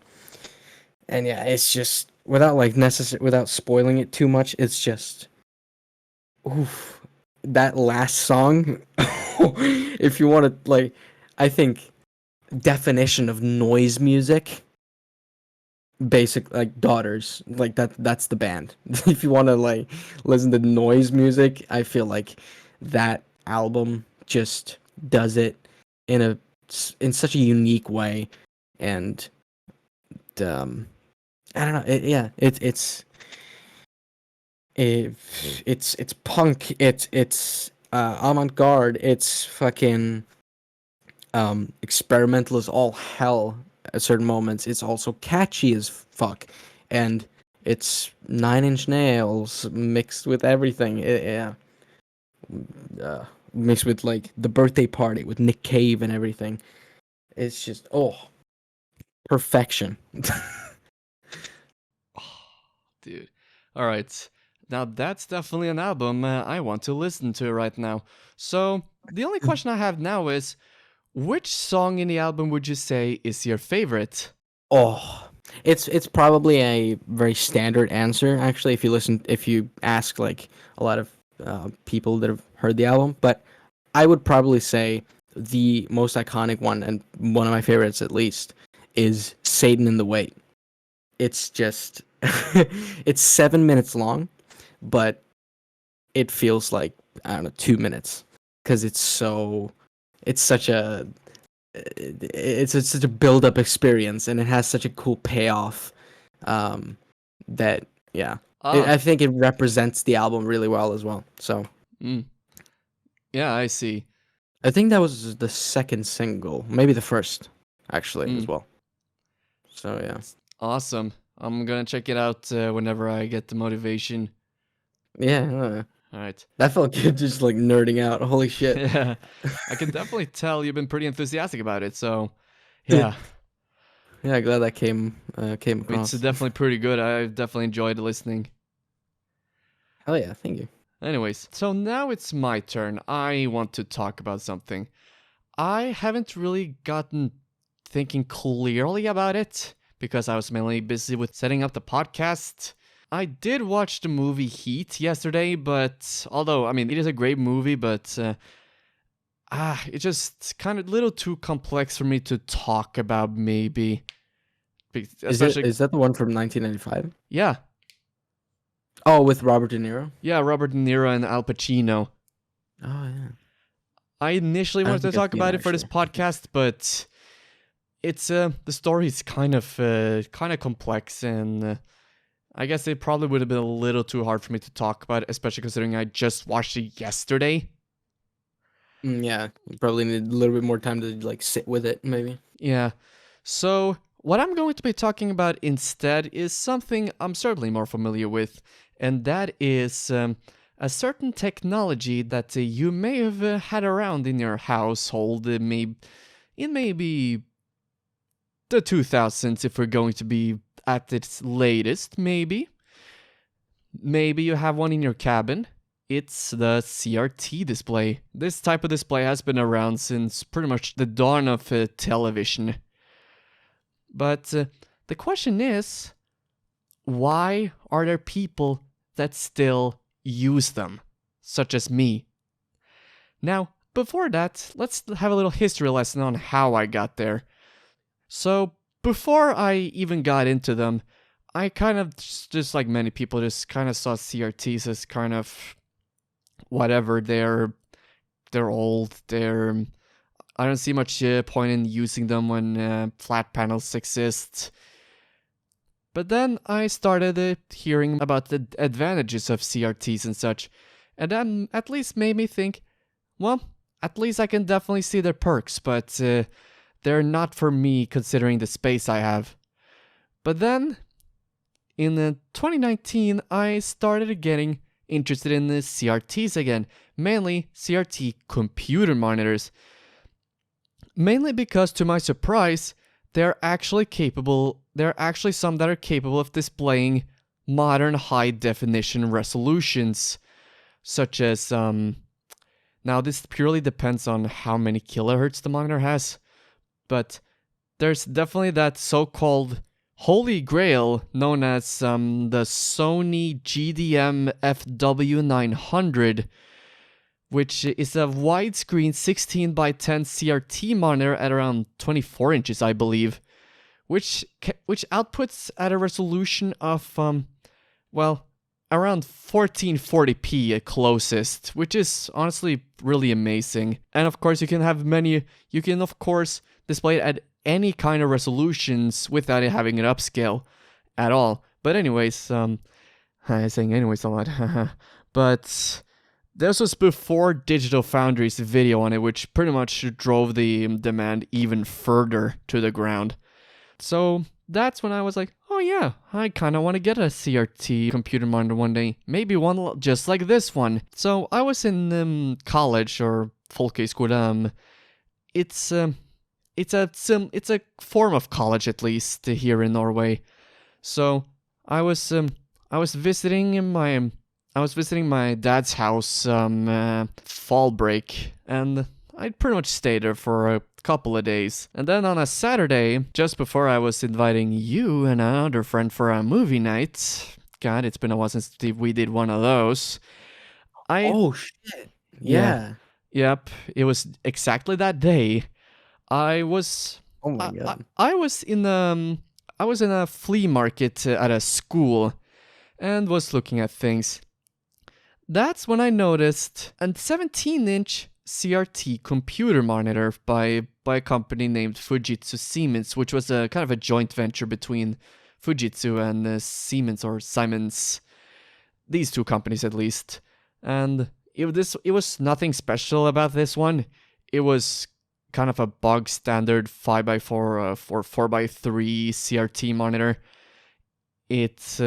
[SPEAKER 2] And yeah, it's just, without like without spoiling it too much, it's just, oof, that last song. If you want to like, I think definition of noise music, basic, like Daughters, like that's the band. If you want to like listen to noise music, I feel like that album just does it in a in such a unique way, and I don't know. It's punk. It's avant-garde. It's fucking experimental as all hell at certain moments. It's also catchy as fuck, and it's Nine Inch Nails mixed with everything. Yeah, mixed with like the birthday party with Nick Cave and everything. It's just perfection.
[SPEAKER 1] Dude. All right. Now that's definitely an album I want to listen to right now. So the only question I have now is, which song in the album would you say is your favorite?
[SPEAKER 2] Oh, it's probably a very standard answer actually. If you ask like a lot of people that have heard the album, but I would probably say the most iconic one and one of my favorites at least is Satan in the Wait. It's just it's 7 minutes long, but it feels like I don't know 2 minutes because it's such a such a build up experience and it has such a cool payoff that yeah
[SPEAKER 1] Ah,
[SPEAKER 2] I think it represents the album really well as well. So
[SPEAKER 1] mm, yeah, I see.
[SPEAKER 2] I think that was the second single, maybe the first actually as
[SPEAKER 1] Mm,
[SPEAKER 2] well. So yeah,
[SPEAKER 1] awesome. I'm gonna check it out whenever I get the motivation.
[SPEAKER 2] yeah,
[SPEAKER 1] All right.
[SPEAKER 2] that felt good just like nerding out. Holy shit.
[SPEAKER 1] Yeah, I can definitely tell you've been pretty enthusiastic about it. So, yeah,
[SPEAKER 2] Yeah, glad that came
[SPEAKER 1] it's
[SPEAKER 2] across.
[SPEAKER 1] definitely pretty good. I definitely enjoyed listening.
[SPEAKER 2] Hell yeah, thank you.
[SPEAKER 1] Anyways, so now it's my turn. I want to talk about something. I haven't really gotten thinking clearly about it because I was mainly busy with setting up the podcast. I did watch the movie Heat yesterday, but although, I mean, it is a great movie, but it's just kind of a little too complex for me to talk about, maybe. Especially,
[SPEAKER 2] Is that the one from 1995?
[SPEAKER 1] yeah,
[SPEAKER 2] Oh, with Robert De Niro?
[SPEAKER 1] yeah, Robert De Niro and Al Pacino.
[SPEAKER 2] Oh yeah.
[SPEAKER 1] I initially
[SPEAKER 2] I don't
[SPEAKER 1] wanted to
[SPEAKER 2] think I've
[SPEAKER 1] talk
[SPEAKER 2] seen
[SPEAKER 1] about
[SPEAKER 2] it
[SPEAKER 1] it for this
[SPEAKER 2] actually.
[SPEAKER 1] podcast, but it's the story is kind of complex, and I guess it probably would have been a little too hard for me to talk about, especially considering I just watched it yesterday.
[SPEAKER 2] Yeah, you probably need a little bit more time to like sit with it, maybe.
[SPEAKER 1] Yeah. So, what I'm going to be talking about instead is something I'm certainly more familiar with, and that is a certain technology that you may have had around in your household, maybe the 2000s, if we're going to be at its latest, maybe. Maybe you have one in your cabin. It's the CRT display. This type of display has been around since pretty much the dawn of television. But the question is, why are there people that still use them, such as me? Now, before that, let's have a little history lesson on how I got there. So, before I even got into them, I kind of, just like many people, just kind of saw CRTs as kind of whatever. They're old. I don't see much point in using them when flat panels exist. But then I started hearing about the advantages of CRTs and such, and that at least made me think, well, at least I can definitely see their perks, but they're not for me considering the space I have. But then, in 2019, I started getting interested in the CRTs again, mainly CRT computer monitors. Mainly because, to my surprise, there are actually some that are capable of displaying modern high definition resolutions, such as now this purely depends on how many kilohertz the monitor has, but there's definitely that so-called holy grail known as the Sony GDM FW900, which is a widescreen 16 by 10 CRT monitor at around 24 inches, I believe, which outputs at a resolution of around 1440p at closest, which is honestly really amazing. And of course, you can of course display it at any kind of resolutions without it having an upscale at all. But anyways, I'm saying anyways a lot. But this was before Digital Foundry's video on it, which pretty much drove the demand even further to the ground. So that's when I was like, oh yeah, I kind of want to get a CRT computer monitor one day. Maybe one just like this one. So I was in college or folkehøyskole. It's a form of college, at least here in Norway. So I was visiting my dad's house fall break, and I pretty much stayed there for a couple of days. And then on a Saturday, just before I was inviting you and another friend for a movie night, God, it's been a while since we did one of those.
[SPEAKER 2] Oh shit! Yeah.
[SPEAKER 1] Yep, it was exactly that day. I was.
[SPEAKER 2] Oh my god.
[SPEAKER 1] I was in a flea market at a school, and was looking at things. That's when I noticed a 17-inch CRT computer monitor by a company named Fujitsu Siemens, which was a kind of a joint venture between Fujitsu and Siemens or Siemens, these two companies at least. And it was nothing special about this one. It was kind of a bog standard 5x4 or 4x3 CRT monitor. It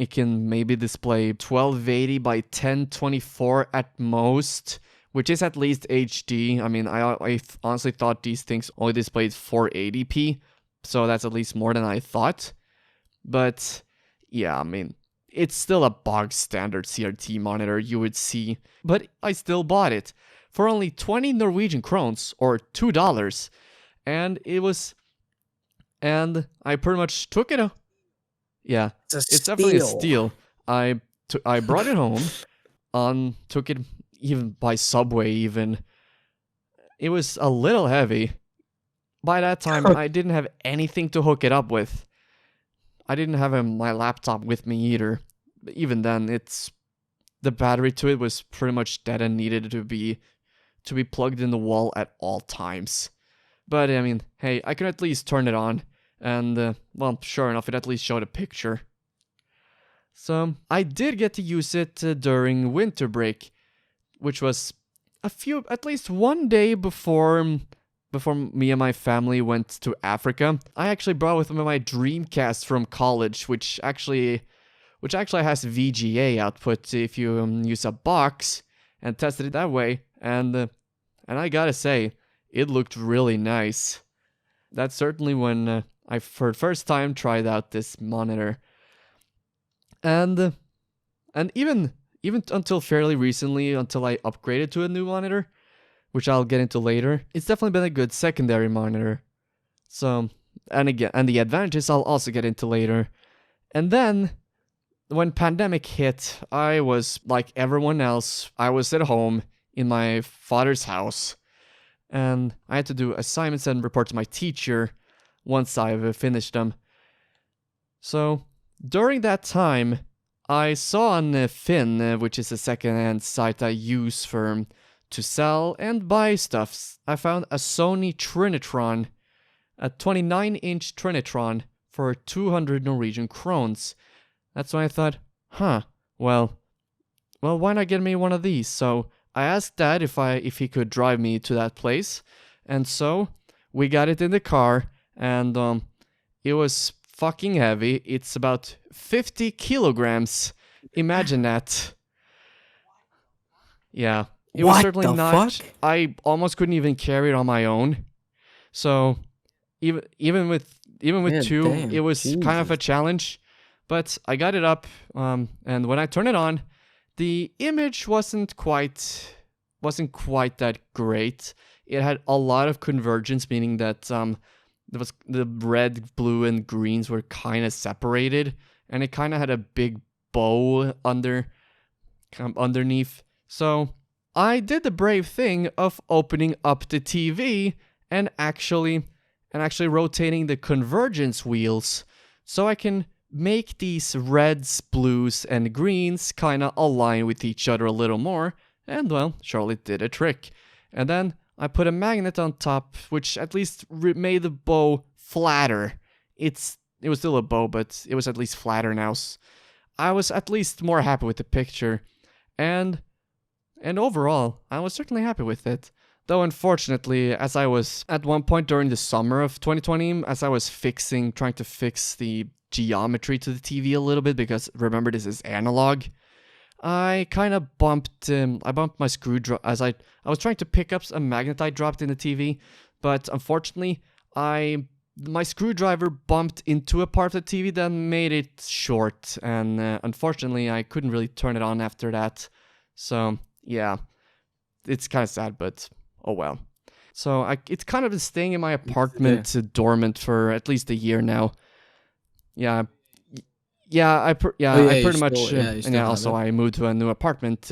[SPEAKER 1] can maybe display 1280 by 1024 at most, which is at least HD. I mean, I honestly thought these things only displayed 480p, so that's at least more than I thought. But yeah, I mean, it's still a bog standard CRT monitor you would see, but I still bought it for only 20 Norwegian krones or $2, and I pretty much took it. Yeah, it's definitely a steal. I brought it home, took it even by subway even. It was a little heavy. By that time, I didn't have anything to hook it up with. I didn't have my laptop with me either. But even then, the battery to it was pretty much dead and needed to be plugged in the wall at all times. But I mean, hey, I could at least turn it on. And, well, sure enough, it at least showed a picture. So, I did get to use it during winter break, which was at least one day before me and my family went to Africa. I actually brought with me my Dreamcast from college, which actually has VGA output if you use a box, and tested it that way. And I gotta say, it looked really nice. That's certainly when I for the first time tried out this monitor. And even until fairly recently, until I upgraded to a new monitor, which I'll get into later, it's definitely been a good secondary monitor. So, and the advantages I'll also get into later. And then, when pandemic hit, I was like everyone else. I was at home in my father's house, and I had to do assignments and report to my teacher once I've finished them. So, during that time, I saw on Finn, which is a second-hand site I use to sell and buy stuff. I found a Sony Trinitron, a 29-inch Trinitron for 200 Norwegian krones. That's when I thought, well, why not get me one of these? So I asked Dad if he could drive me to that place, and so we got it in the car, and it was fucking heavy. It's about 50 kilograms. Imagine that. Yeah, it was certainly not. Fuck? I almost couldn't even carry it on my own. So even with two, damn, it was Jesus. Kind of a challenge. But I got it up, and when I turned it on, the image wasn't quite that great. It had a lot of convergence, meaning that there was the red, blue, and greens were kind of separated, and it kind of had a big bow underneath. So I did the brave thing of opening up the TV and actually rotating the convergence wheels, so I can make these reds, blues, and greens kind of align with each other a little more, and well, surely did a trick. And then I put a magnet on top, which at least made the bow flatter. It was still a bow, but it was at least flatter now. I was at least more happy with the picture, and overall, I was certainly happy with it. Though unfortunately, as I was at one point during the summer of 2020, as I was trying to fix the geometry to the TV a little bit, because remember this is analog, I kind of bumped my screwdriver as I was trying to pick up a magnet I dropped in the TV, but unfortunately, my screwdriver bumped into a part of the TV that made it short, and unfortunately, I couldn't really turn it on after that. So yeah, it's kind of sad, but oh well. So it's kind of been staying in my apartment dormant for at least a year now. I pretty much. I moved to a new apartment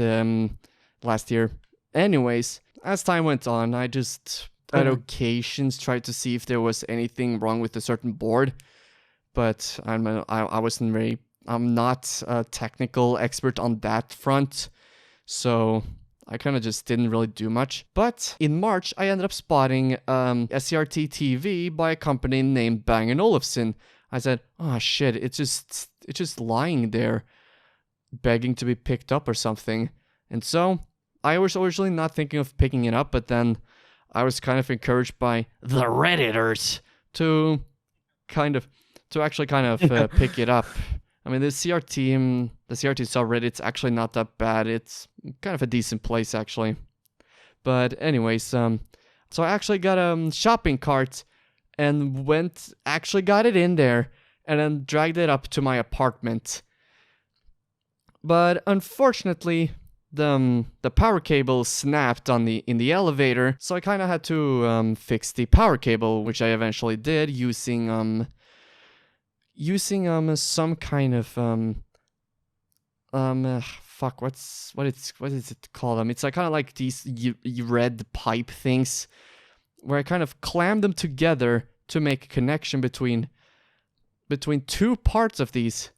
[SPEAKER 1] last year. Anyways, as time went on, I just at occasions tried to see if there was anything wrong with a certain board, but I'm not a technical expert on that front, so I kind of just didn't really do much. But in March, I ended up spotting a CRT TV by a company named Bang & Olufsen. I said, oh shit, it's just lying there, begging to be picked up or something. And so I was originally not thinking of picking it up, but then I was kind of encouraged by the Redditors to actually pick it up. I mean, the CRT subreddit's actually not that bad. It's kind of a decent place, actually. But anyways, so I actually got a shopping cart and got it in there and then dragged it up to my apartment. But unfortunately, the power cable snapped in the elevator, so I kind of had to fix the power cable, which I eventually did using some kind of what is it called? It's like kind of like these red pipe things, where I kind of clammed them together to make a connection between two parts of these,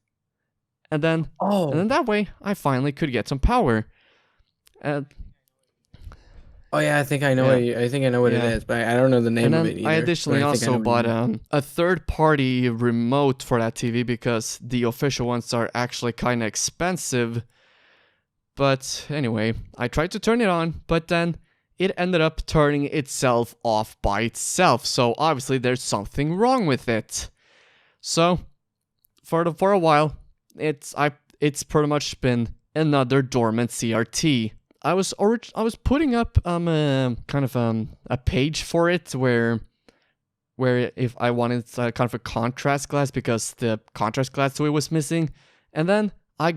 [SPEAKER 1] and then that way I finally could get some power. I
[SPEAKER 2] think I know what it is, but I don't know the name of it either.
[SPEAKER 1] I additionally also bought a third-party remote for that TV, because the official ones are actually kind of expensive. But anyway, I tried to turn it on, but then it ended up turning itself off by itself. So obviously there's something wrong with it. So for a while, it's pretty much been another dormant CRT. I was putting up a page for it where if I wanted kind of a contrast glass, because the contrast glass to it was missing, and then I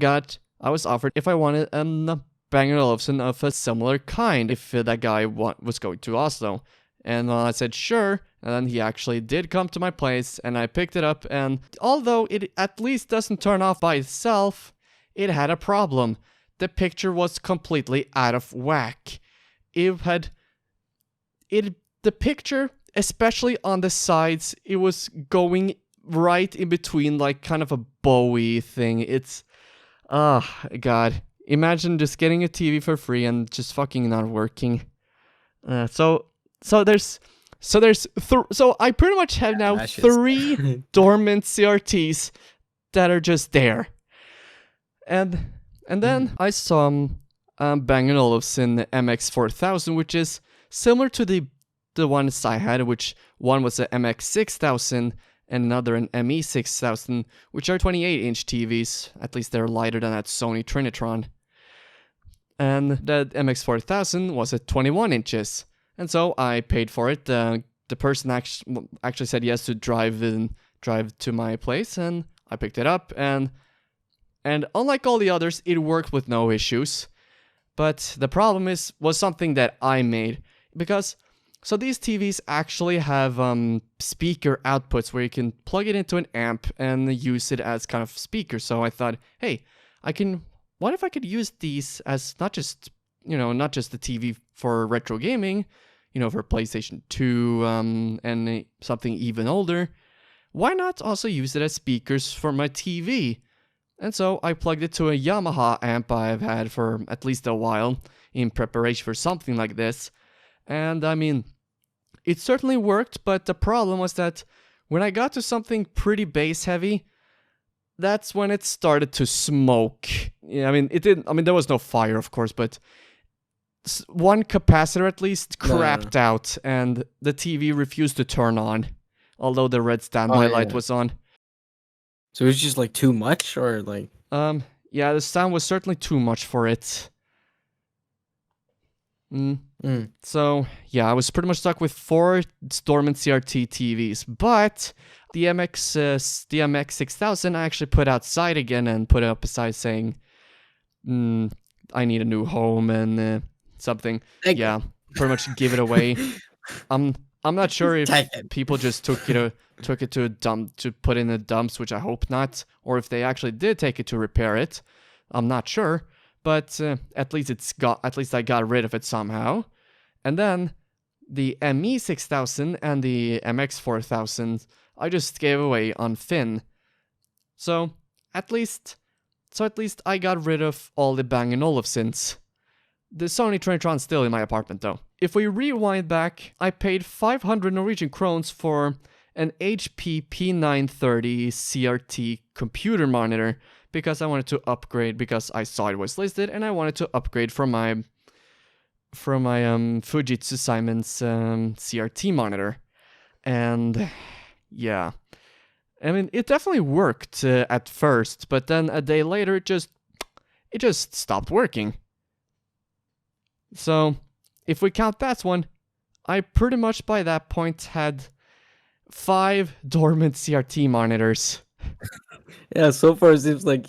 [SPEAKER 1] was offered if I wanted a Bang & Olufsen of a similar kind, if that guy was going to Oslo. And I said sure, and then he actually did come to my place, and I picked it up, and although it at least doesn't turn off by itself, it had a problem. The picture was completely out of whack. The picture, especially on the sides, it was going right in between, like kind of a Bowie thing. It's, God. Imagine just getting a TV for free and just fucking not working. So I pretty much have now 3 dormant CRTs that are just there. And then I saw Bang & Olufsen MX4000, which is similar to the ones I had, which one was a MX6000 and another an ME6000, which are 28-inch TVs. At least they're lighter than that Sony Trinitron. And the MX4000 was at 21 inches. And so I paid for it. The person actually said yes to drive to my place, and I picked it up. And unlike all the others, it worked with no issues. But the problem was something that I made. Because, so these TVs actually have speaker outputs where you can plug it into an amp and use it as kind of speaker. So I thought, hey, what if I could use these as not just the TV for retro gaming, for PlayStation 2 and something even older, why not also use it as speakers for my TV? And so I plugged it to a Yamaha amp I've had for at least a while in preparation for something like this. And I mean, it certainly worked, but the problem was that when I got to something pretty bass heavy, that's when it started to smoke. Yeah, I mean, it didn't. I mean, there was no fire, of course, but one capacitor at least crapped out, and the TV refused to turn on, although the red standby light was on.
[SPEAKER 2] So it was just like too much, or like?
[SPEAKER 1] Yeah, the sound was certainly too much for it. So yeah, I was pretty much stuck with 4 dormant CRT TVs, but the MX 6000 I actually put outside again and put it up beside saying, I need a new home and something. Yeah, pretty much give it away. I'm not sure if people just took it to a dump to put in the dumps, which I hope not, or if they actually did take it to repair it. I'm not sure, but at least I got rid of it somehow. And then the ME 6000 and the MX 4000 I just gave away on Finn. So at least I got rid of all the Bang & Olufsens. The Sony Trinitron's still in my apartment though. If we rewind back, I paid 500 Norwegian krones for an HP P930 CRT computer monitor because I wanted to upgrade, because I saw it was listed and I wanted to upgrade from my Fujitsu Siemens CRT monitor. And yeah, I mean, it definitely worked at first, but then a day later it just stopped working. So if we count that one, I pretty much by that point had 5 dormant CRT monitors.
[SPEAKER 2] Yeah, so far it seems like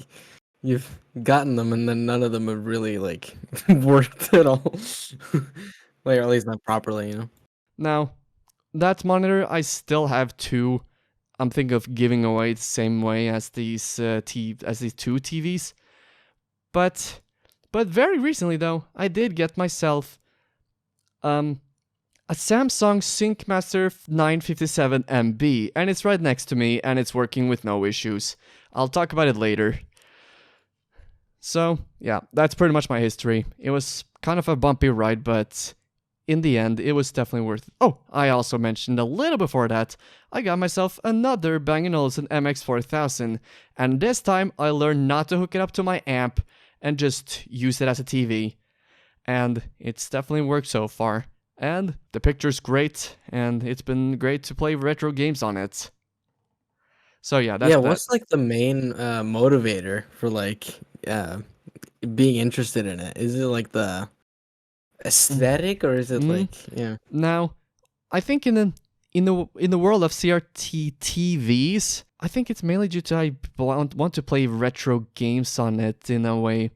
[SPEAKER 2] you've gotten them and then none of them have really like worked at all. Like, or at least not properly, you know.
[SPEAKER 1] Now, that monitor I still have 2. I'm thinking of giving away the same way as these 2 TVs. But very recently though, I did get myself a Samsung SyncMaster 957MB, and it's right next to me and it's working with no issues. I'll talk about it later. So, yeah, that's pretty much my history. It was kind of a bumpy ride, but in the end, it was definitely worth it. Oh, I also mentioned a little before that, I got myself another Bang & Olufsen MX4000, and this time I learned not to hook it up to my amp and just use it as a TV. And it's definitely worked so far. And the picture's great, and it's been great to play retro games on it. So yeah, that's
[SPEAKER 2] what's like the main motivator for like being interested in it? Is it like the aesthetic, or is it like
[SPEAKER 1] Now, I think in the world of CRT TVs, I think it's mainly due to I want to play retro games on it in a way.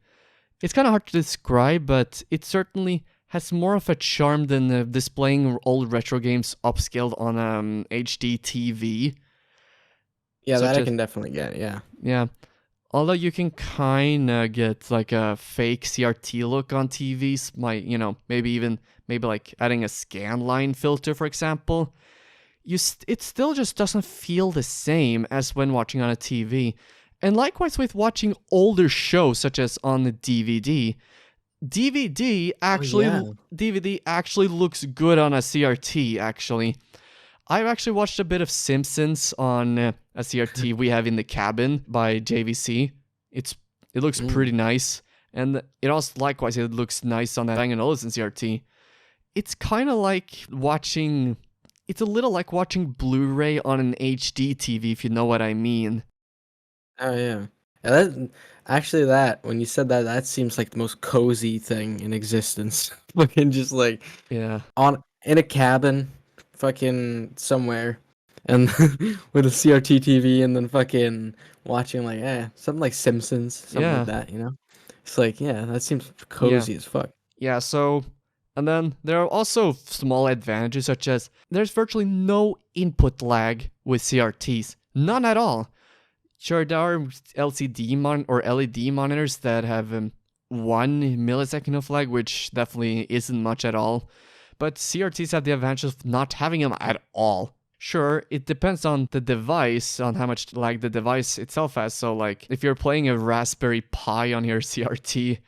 [SPEAKER 1] It's kind of hard to describe, but it certainly has more of a charm than displaying old retro games upscaled on HD TV.
[SPEAKER 2] Yeah, that I can definitely get, yeah.
[SPEAKER 1] Yeah. Although you can kind of get like a fake CRT look on TVs, maybe like adding a scan line filter, for example. It still just doesn't feel the same as when watching on a TV. And likewise with watching older shows, such as on the DVD. DVD actually looks good on a CRT, actually. I've actually watched a bit of Simpsons on a CRT we have in the cabin by JVC. It looks pretty nice, and it also likewise it looks nice on that Bang & Olufsen CRT. It's kind of like watching. It's a little like watching Blu-ray on an HD TV, if you know what I mean.
[SPEAKER 2] Oh yeah. When you said that, that seems like the most cozy thing in existence. Fucking just like in a cabin, fucking somewhere, and with a CRT TV, and then fucking watching like something like Simpsons, something like that, you know. It's like that seems cozy as fuck.
[SPEAKER 1] Yeah. So, and then there are also small advantages, such as there's virtually no input lag with CRTs, none at all. Sure, there are LCD or LED monitors that have 1 millisecond of lag, which definitely isn't much at all. But CRTs have the advantage of not having them at all. Sure, it depends on the device, on how much lag the device itself has. So, like, if you're playing a Raspberry Pi on your CRT,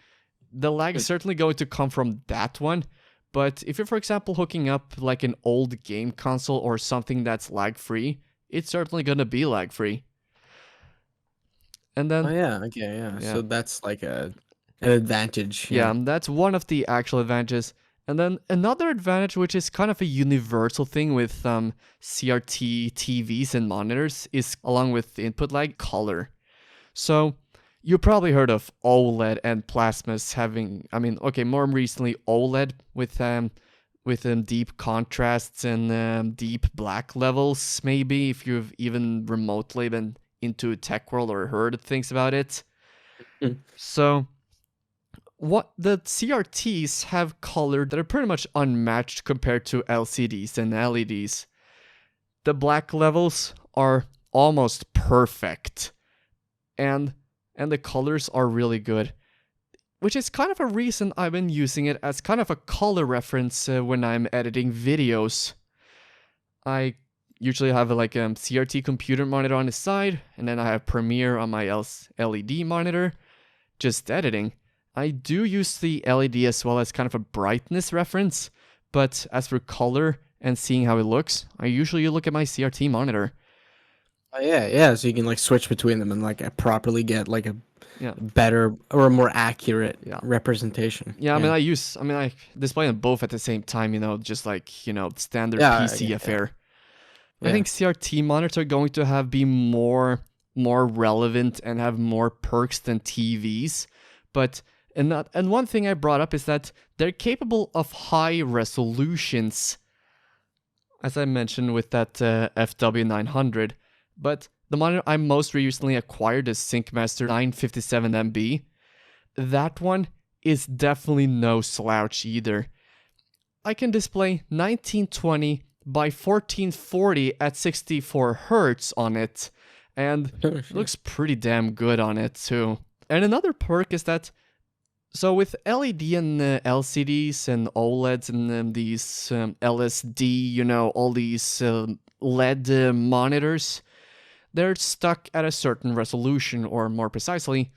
[SPEAKER 1] the lag is certainly going to come from that one. But if you're, for example, hooking up like an old game console or something that's lag-free, it's certainly going to be lag-free. And
[SPEAKER 2] Oh
[SPEAKER 1] then,
[SPEAKER 2] yeah, okay, yeah.
[SPEAKER 1] yeah,
[SPEAKER 2] So that's like an advantage.
[SPEAKER 1] yeah,
[SPEAKER 2] Yeah.
[SPEAKER 1] that's one of the actual advantages. And then another advantage, which is kind of a universal thing with CRT TVs and monitors, is along with input lag, color. So you probably heard of OLED and plasmas having, I mean, okay, more recently OLED with deep contrasts and deep black levels. Maybe if you've even remotely been into tech world or heard things about it.
[SPEAKER 2] Mm.
[SPEAKER 1] So what the CRTs have color that are pretty much unmatched compared to LCDs and LEDs. The black levels are almost perfect, and the colors are really good, which is kind of a reason I've been using it as kind of a color reference when I'm editing videos. I usually have like a CRT computer monitor on the side, and then I have Premiere on my LED monitor, just editing. I do use the LED as well as kind of a brightness reference, but as for color and seeing how it looks, I usually look at my CRT monitor.
[SPEAKER 2] Oh yeah, yeah. So you can like switch between them and like properly get like a
[SPEAKER 1] Yeah.
[SPEAKER 2] better or a more accurate
[SPEAKER 1] Yeah.
[SPEAKER 2] representation.
[SPEAKER 1] Yeah, I mean, I display them both at the same time, just like, standard
[SPEAKER 2] Yeah,
[SPEAKER 1] PC
[SPEAKER 2] yeah,
[SPEAKER 1] affair. I
[SPEAKER 2] yeah.
[SPEAKER 1] think CRT monitors are going to be more relevant and have more perks than TVs, but and one thing I brought up is that they're capable of high resolutions, as I mentioned with that FW900. But the monitor I most recently acquired is SyncMaster 957MB. That one is definitely no slouch either. I can display 1920 by 1440 at 64 hertz on it, and
[SPEAKER 2] Sure,
[SPEAKER 1] it
[SPEAKER 2] sure.
[SPEAKER 1] looks pretty damn good on it too. And another perk is that, so with LED and LCDs and OLEDs and these LSD, all these LED monitors, they're stuck at a certain resolution, or more precisely,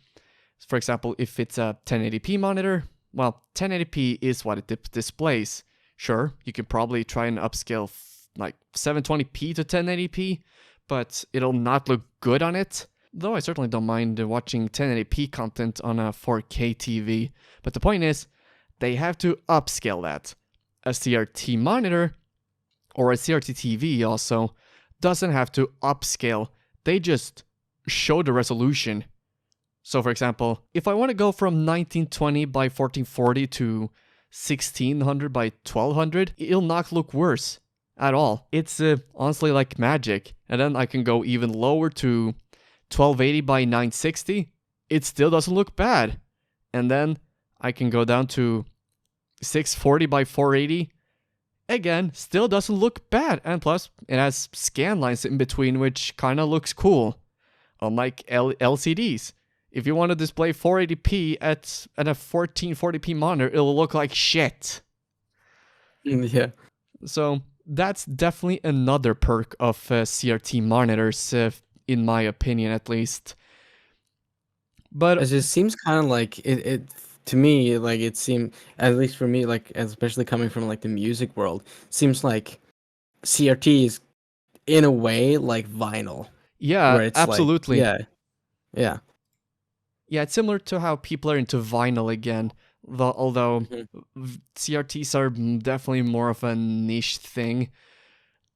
[SPEAKER 1] for example, if it's a 1080p monitor, well, 1080p is what it displays. Sure, you can probably try and upscale like 720p to 1080p, but it'll not look good on it. Though I certainly don't mind watching 1080p content on a 4K TV. But the point is, they have to upscale that. A CRT monitor, or a CRT TV also, doesn't have to upscale. They just show the resolution. So for example, if I want to go from 1920 by 1440 to 1600 by 1200, it'll not look worse at all. It's honestly like magic. And then I can go even lower to 1280 by 960. It still doesn't look bad. And then I can go down to 640 by 480. Again, still doesn't look bad. And plus, it has scan lines in between, which kind of looks cool. Unlike LCDs. If you want to display 480p at a 1440p monitor, it'll look like shit.
[SPEAKER 2] Yeah.
[SPEAKER 1] So that's definitely another perk of CRT monitors, in my opinion at least. But
[SPEAKER 2] It just seems kind of like it to me, like it seemed, at least for me, like especially coming from like the music world, seems like CRT is in a way like vinyl,
[SPEAKER 1] yeah,
[SPEAKER 2] where it's like
[SPEAKER 1] absolutely.
[SPEAKER 2] yeah, yeah.
[SPEAKER 1] Yeah, it's similar to how people are into vinyl again. Although
[SPEAKER 2] Mhm.
[SPEAKER 1] CRTs are definitely more of a niche thing,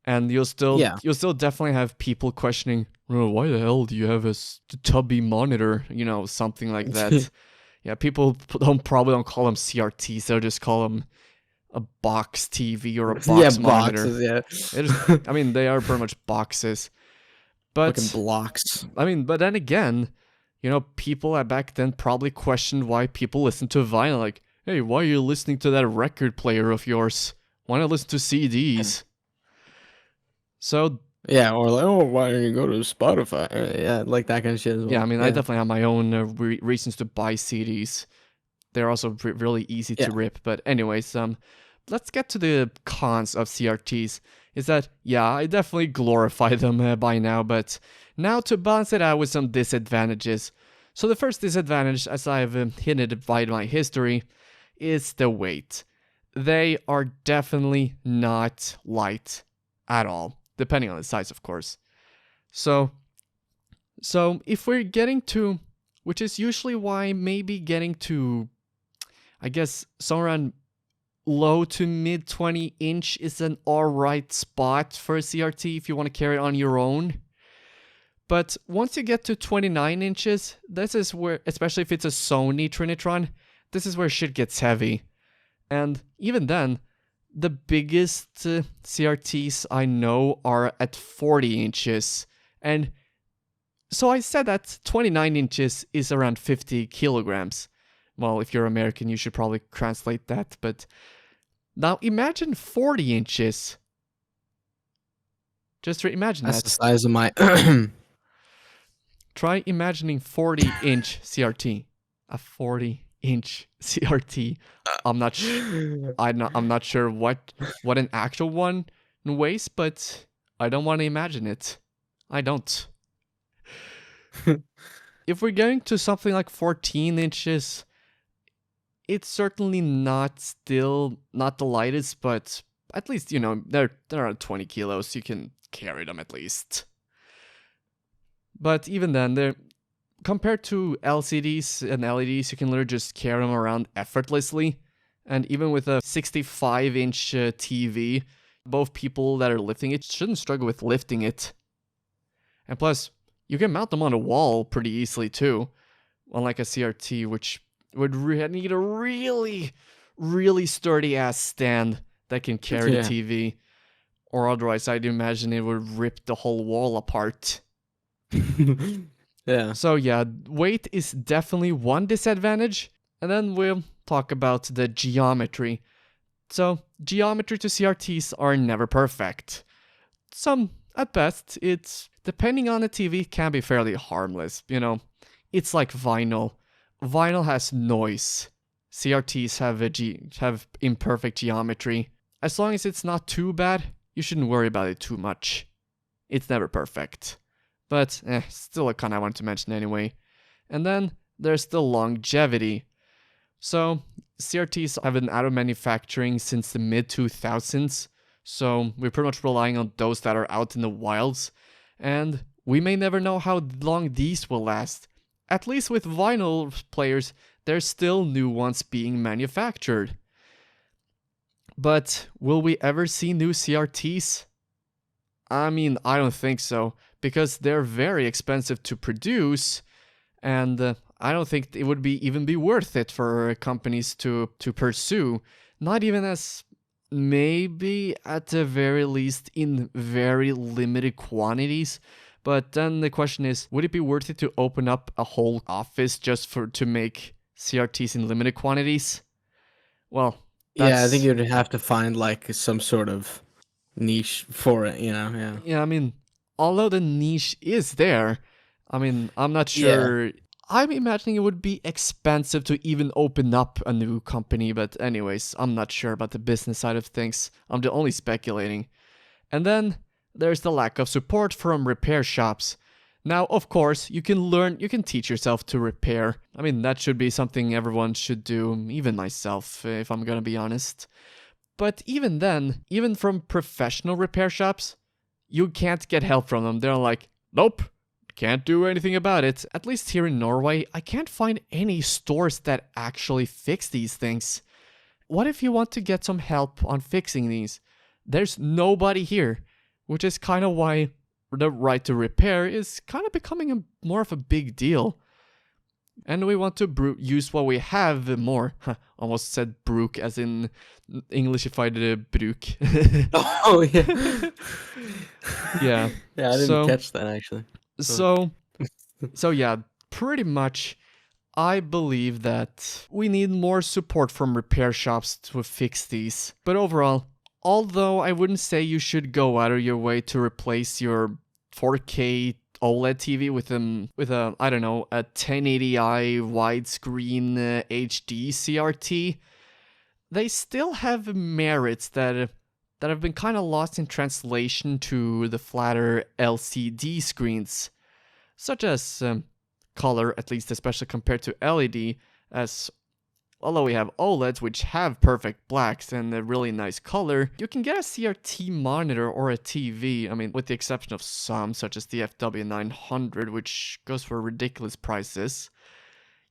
[SPEAKER 1] and you'll still
[SPEAKER 2] Yeah.
[SPEAKER 1] definitely have people questioning, oh, why the hell do you have a tubby monitor? Something like that. Yeah, people probably don't call them CRTs. They'll just call them a box TV or a
[SPEAKER 2] Yeah,
[SPEAKER 1] box monitor.
[SPEAKER 2] boxes, yeah.
[SPEAKER 1] I mean, they are pretty much boxes.
[SPEAKER 2] Fucking
[SPEAKER 1] But
[SPEAKER 2] blocks.
[SPEAKER 1] I mean, but then again, people back then probably questioned why people listen to vinyl. Like, hey, why are you listening to that record player of yours? Why not listen to CDs? So
[SPEAKER 2] Yeah, or like, oh, why don't you go to Spotify? Yeah, like that kind of shit as well.
[SPEAKER 1] yeah, I mean, I
[SPEAKER 2] Yeah.
[SPEAKER 1] definitely have my own reasons to buy CDs. They're also really easy to
[SPEAKER 2] Yeah.
[SPEAKER 1] rip. But anyways, let's get to the cons of CRTs. Is that, yeah, I definitely glorify them by now, but now to balance it out with some disadvantages. So the first disadvantage, as I've hinted by my history, is the weight. They are definitely not light at all, depending on the size, of course. So if we're getting to, which is usually why maybe getting to, I guess, somewhere around low to mid 20-inch is an alright spot for a CRT if you want to carry it on your own. But once you get to 29 inches, this is where, especially if it's a Sony Trinitron, this is where shit gets heavy. And even then, the biggest CRTs I know are at 40 inches. And so I said that 29 inches is around 50 kilograms. Well, if you're American, you should probably translate that, but now imagine 40 inches. Just imagine
[SPEAKER 2] That's
[SPEAKER 1] that.
[SPEAKER 2] the size of my.
[SPEAKER 1] Try imagining 40-inch CRT. A 40-inch CRT. I'm not sure what an actual one weighs, but I don't want to imagine it. I don't. If we're going to something like 14 inches, it's certainly not the lightest, but at least, they're around 20 kilos. You can carry them at least. But even then, they're compared to LCDs and LEDs, you can literally just carry them around effortlessly. And even with a 65-inch TV, both people that are lifting it shouldn't struggle with lifting it. And plus, you can mount them on a wall pretty easily too, unlike a CRT, which would need a really, really sturdy ass stand that can carry the TV. Or otherwise, I'd imagine it would rip the whole wall apart.
[SPEAKER 2] Yeah.
[SPEAKER 1] So yeah, weight is definitely one disadvantage. And then we'll talk about the geometry. So, geometry to CRTs are never perfect. Some, at best, it's, depending on the TV, can be fairly harmless. It's like vinyl. Vinyl has noise. CRTs have imperfect geometry. As long as it's not too bad, you shouldn't worry about it too much. It's never perfect. But, still a con I wanted to mention anyway. And then, there's the longevity. So, CRTs have been out of manufacturing since the mid-2000s, so we're pretty much relying on those that are out in the wilds, and we may never know how long these will last. At least with vinyl players, there's still new ones being manufactured. But will we ever see new CRTs? I mean, I don't think so, because they're very expensive to produce, and I don't think it would even be worth it for companies to pursue. Not even as maybe at the very least in very limited quantities. But then the question is, would it be worth it to open up a whole office just to make CRTs in limited quantities? Well,
[SPEAKER 2] yeah, I think you'd have to find like some sort of niche for it, yeah.
[SPEAKER 1] Yeah, I mean, although the niche is there, I mean, I'm not sure. Yeah. I'm imagining it would be expensive to even open up a new company, but anyways, I'm not sure about the business side of things. I'm only speculating. And then there's the lack of support from repair shops. Now, of course, you can teach yourself to repair. I mean, that should be something everyone should do, even myself, if I'm gonna be honest. But even then, even from professional repair shops, you can't get help from them. They're like, nope. Can't do anything about it. At least here in Norway, I can't find any stores that actually fix these things. What if you want to get some help on fixing these? There's nobody here, which is kind of why the right to repair is kind of becoming more of a big deal. And we want to use what we have more. Almost said bruk as in English-ified bruk.
[SPEAKER 2] Oh, yeah.
[SPEAKER 1] Yeah.
[SPEAKER 2] Yeah, I didn't catch that actually.
[SPEAKER 1] So yeah, pretty much, I believe that we need more support from repair shops to fix these. But overall, although I wouldn't say you should go out of your way to replace your 4K OLED TV with a I don't know, a 1080i widescreen HD CRT, they still have merits that have been kind of lost in translation to the flatter LCD screens, such as color, at least especially compared to LED, as although we have OLEDs which have perfect blacks and a really nice color, you can get a CRT monitor or a TV, I mean, with the exception of some, such as the FW900, which goes for ridiculous prices.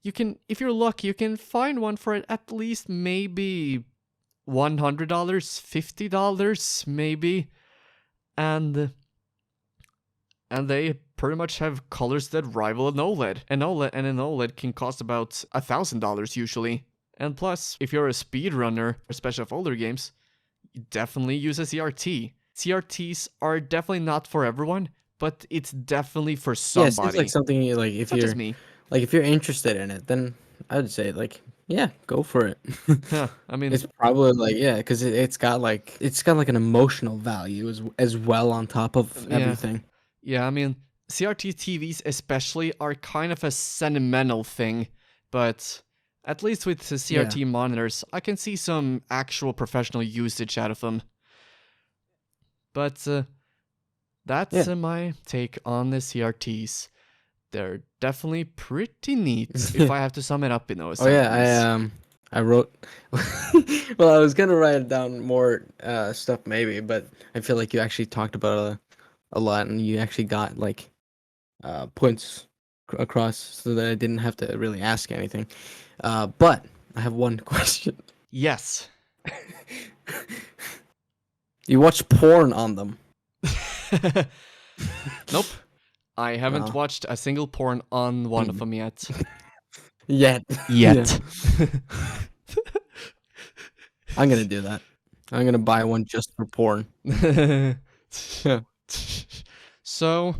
[SPEAKER 1] You can, if you're lucky, you can find one for at least maybe $100, $50 maybe, and they pretty much have colors that rival an OLED. An OLED can cost about $1,000 usually. And plus, if you're a speedrunner, especially of older games, you definitely use a CRT. CRTs are definitely not for everyone, but it's definitely for somebody.
[SPEAKER 2] Yeah, it seems like something like if
[SPEAKER 1] Such as me.
[SPEAKER 2] if you're interested in it, then I would say like yeah, go for it.
[SPEAKER 1] Yeah, I mean,
[SPEAKER 2] it's probably like yeah, because it's got like an emotional value as well on top of everything.
[SPEAKER 1] Yeah, I mean, CRT TVs especially are kind of a sentimental thing, but at least with the CRT monitors, I can see some actual professional usage out of them. But that's my take on the CRTs. They're definitely pretty neat, if I have to sum it up in those sentences.
[SPEAKER 2] I wrote. Well, I was gonna write down more stuff maybe, but I feel like you actually talked about a lot, and you actually got like points across, so that I didn't have to really ask anything. But I have one question.
[SPEAKER 1] Yes.
[SPEAKER 2] You watch porn on them?
[SPEAKER 1] Nope. I haven't watched a single porn on one of them yet.
[SPEAKER 2] Yet. I'm gonna do that. I'm gonna buy one just for porn.
[SPEAKER 1] So,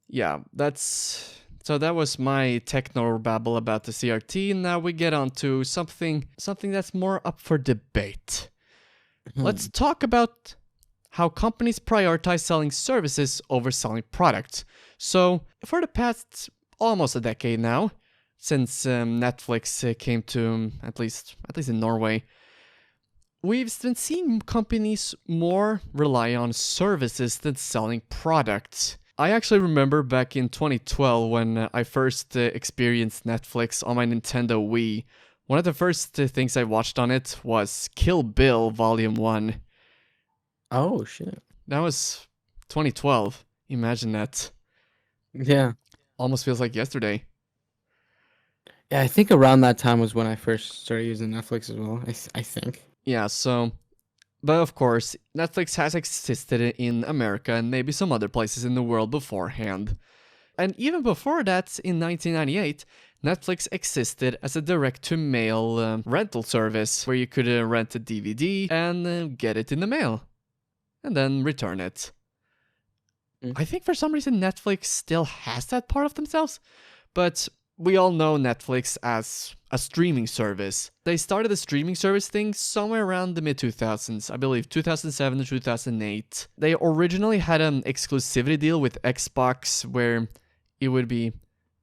[SPEAKER 1] yeah, that was my techno babble about the CRT. Now we get on to something that's more up for debate. Let's talk about how companies prioritize selling services over selling products. So, for the past almost a decade now, since Netflix came to at least in Norway, we've been seeing companies more rely on services than selling products. I actually remember back in 2012 when I first experienced Netflix on my Nintendo Wii. One of the first things I watched on it was Kill Bill Volume 1.
[SPEAKER 2] Oh, shit.
[SPEAKER 1] That was 2012. Imagine that.
[SPEAKER 2] Yeah.
[SPEAKER 1] Almost feels like yesterday.
[SPEAKER 2] Yeah, I think around that time was when I first started using Netflix as well, I think.
[SPEAKER 1] Yeah, so... But of course, Netflix has existed in America and maybe some other places in the world beforehand. And even before that, in 1998, Netflix existed as a direct-to-mail rental service where you could rent a DVD and get it in the mail. And then return it. I think for some reason Netflix still has that part of themselves, but we all know Netflix as a streaming service. They started the streaming service thing somewhere around the mid-2000s, I believe 2007 to 2008. They originally had an exclusivity deal with Xbox where it would be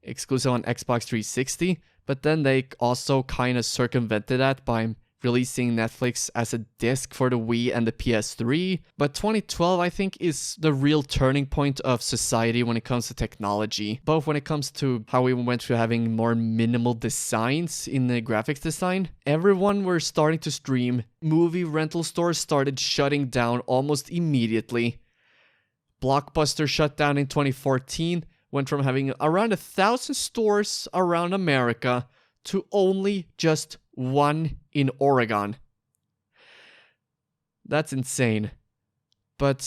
[SPEAKER 1] exclusive on Xbox 360, but then they also kind of circumvented that by releasing Netflix as a disc for the Wii and the PS3. But 2012, I think, is the real turning point of society when it comes to technology. Both when it comes to how we went to having more minimal designs in the graphics design. Everyone were starting to stream. Movie rental stores started shutting down almost immediately. Blockbuster shut down in 2014, went from having around 1,000 stores around America to only just one in Oregon. That's insane. But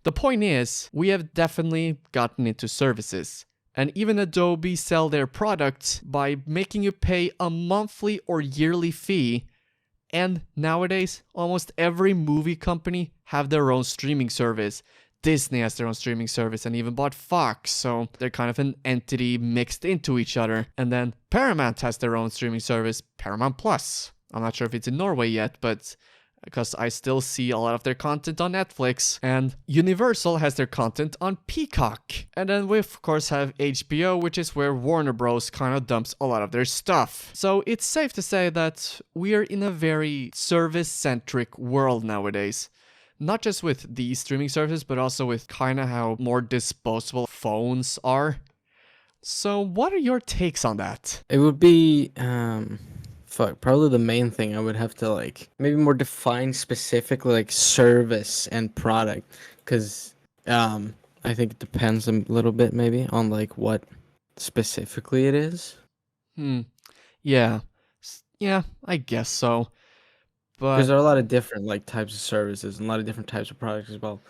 [SPEAKER 1] the point is, we have definitely gotten into services. And even Adobe sell their products by making you pay a monthly or yearly fee. And nowadays, almost every movie company have their own streaming service. Disney has their own streaming service and even bought Fox, so they're kind of an entity mixed into each other. And then Paramount has their own streaming service, Paramount Plus. I'm not sure if it's in Norway yet, but because I still see a lot of their content on Netflix, and Universal has their content on Peacock. And then we of course have HBO, which is where Warner Bros. Kind of dumps a lot of their stuff. So it's safe to say that we are in a very service-centric world nowadays. Not just with these streaming services, but also with kind of how more disposable phones are. So what are your takes on that?
[SPEAKER 2] It would be probably the main thing I would have to maybe more define specifically service and product, because I think it depends a little bit maybe on what specifically it is.
[SPEAKER 1] Yeah. Yeah, I guess so.
[SPEAKER 2] Because
[SPEAKER 1] But
[SPEAKER 2] there are a lot of different types of services and a lot of different types of products as well.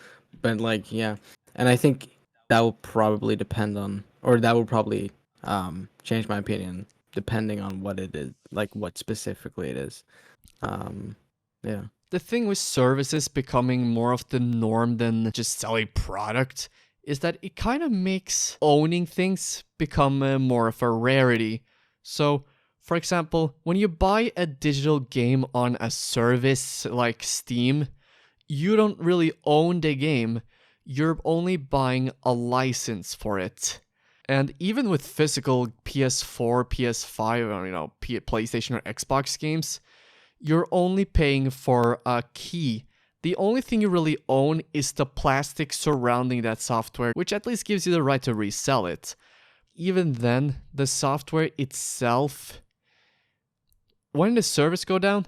[SPEAKER 2] But yeah, and I think that will probably depend on, or that will probably change my opinion depending on what it is, what specifically it is. Yeah.
[SPEAKER 1] the thing with services becoming more of the norm than just selling product is that it kind of makes owning things become more of a rarity. So, for example, when you buy a digital game on a service like Steam, you don't really own the game. You're only buying a license for it. And even with physical PS4, PS5, or PlayStation or Xbox games, you're only paying for a key. The only thing you really own is the plastic surrounding that software, which at least gives you the right to resell it. Even then, the software itself, when the servers go down,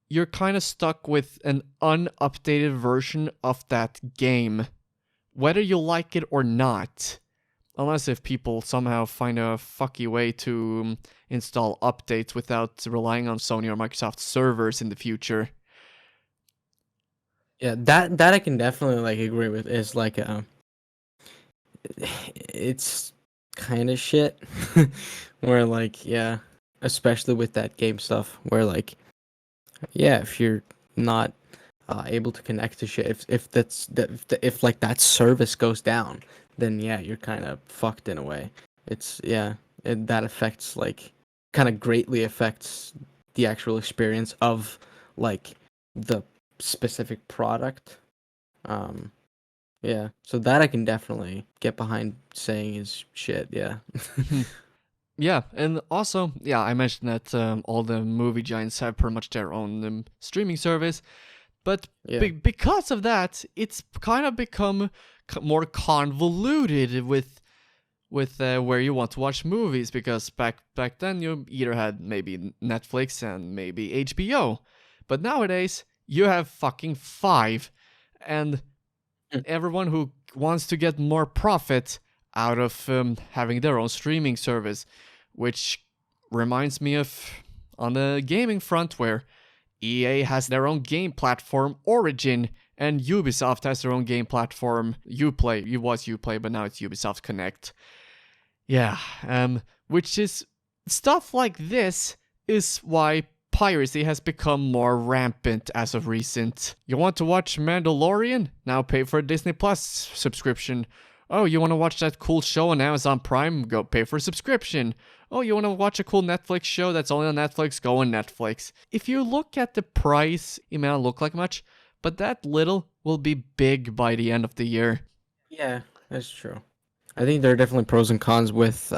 [SPEAKER 1] you're kind of stuck with an unupdated version of that game, whether you like it or not. Unless if people somehow find a fucky way to install updates without relying on Sony or Microsoft servers in the future.
[SPEAKER 2] Yeah, that I can definitely agree with. Is it's kind of shit. Where yeah, especially with that game stuff, where yeah, if you're not able to connect to shit, if that service goes down, then yeah, you're kind of fucked in a way. It's that affects kind of greatly affects the actual experience of the specific product. Yeah, so that I can definitely get behind saying is shit. Yeah.
[SPEAKER 1] Yeah, and also, yeah, I mentioned that all the movie giants have pretty much their own streaming service, but
[SPEAKER 2] Yeah.
[SPEAKER 1] because of that, it's kind of become more convoluted with where you want to watch movies, because back then you either had maybe Netflix and maybe HBO, but nowadays you have fucking 5, and everyone who wants to get more profit out of having their own streaming service, which reminds me of on the gaming front where EA has their own game platform, Origin, and Ubisoft has their own game platform, Uplay. It was Uplay, but now it's Ubisoft Connect. Yeah, which is stuff like this is why piracy has become more rampant as of recent. You want to watch Mandalorian? Now pay for a Disney Plus subscription. Oh, you want to watch that cool show on Amazon Prime? Go pay for a subscription. Oh, you want to watch a cool Netflix show that's only on Netflix? Go on Netflix. If you look at the price, it may not look like much, but that little will be big by the end of the year.
[SPEAKER 2] Yeah, that's true. I think there are definitely pros and cons with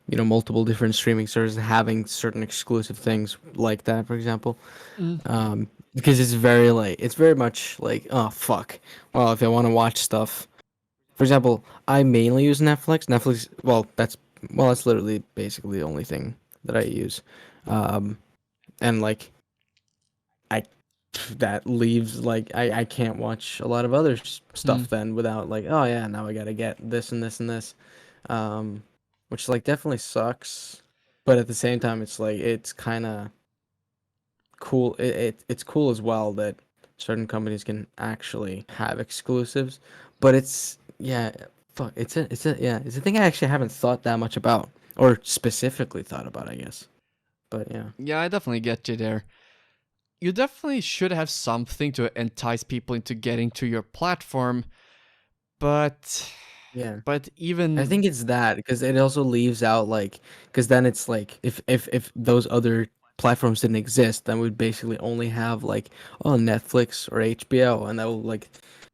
[SPEAKER 2] multiple different streaming services having certain exclusive things like that, for example. Because it's very much oh fuck. Well, if I want to watch stuff, for example, I mainly use Netflix. That's literally basically the only thing that I use. And I that leaves I can't watch a lot of other stuff then without oh yeah, now I gotta get this and this and this, which definitely sucks, but at the same time it's kind of cool. It's cool as well that certain companies can actually have exclusives, but it's a thing I actually haven't thought that much about, or specifically thought about, I guess. But yeah.
[SPEAKER 1] Yeah, I definitely get you there. You definitely should have something to entice people into getting to your platform, but
[SPEAKER 2] Yeah.
[SPEAKER 1] even
[SPEAKER 2] I think it's that because it also leaves out because then it's if those other platforms didn't exist, then we'd basically only have like, oh, Netflix or HBO, and that will like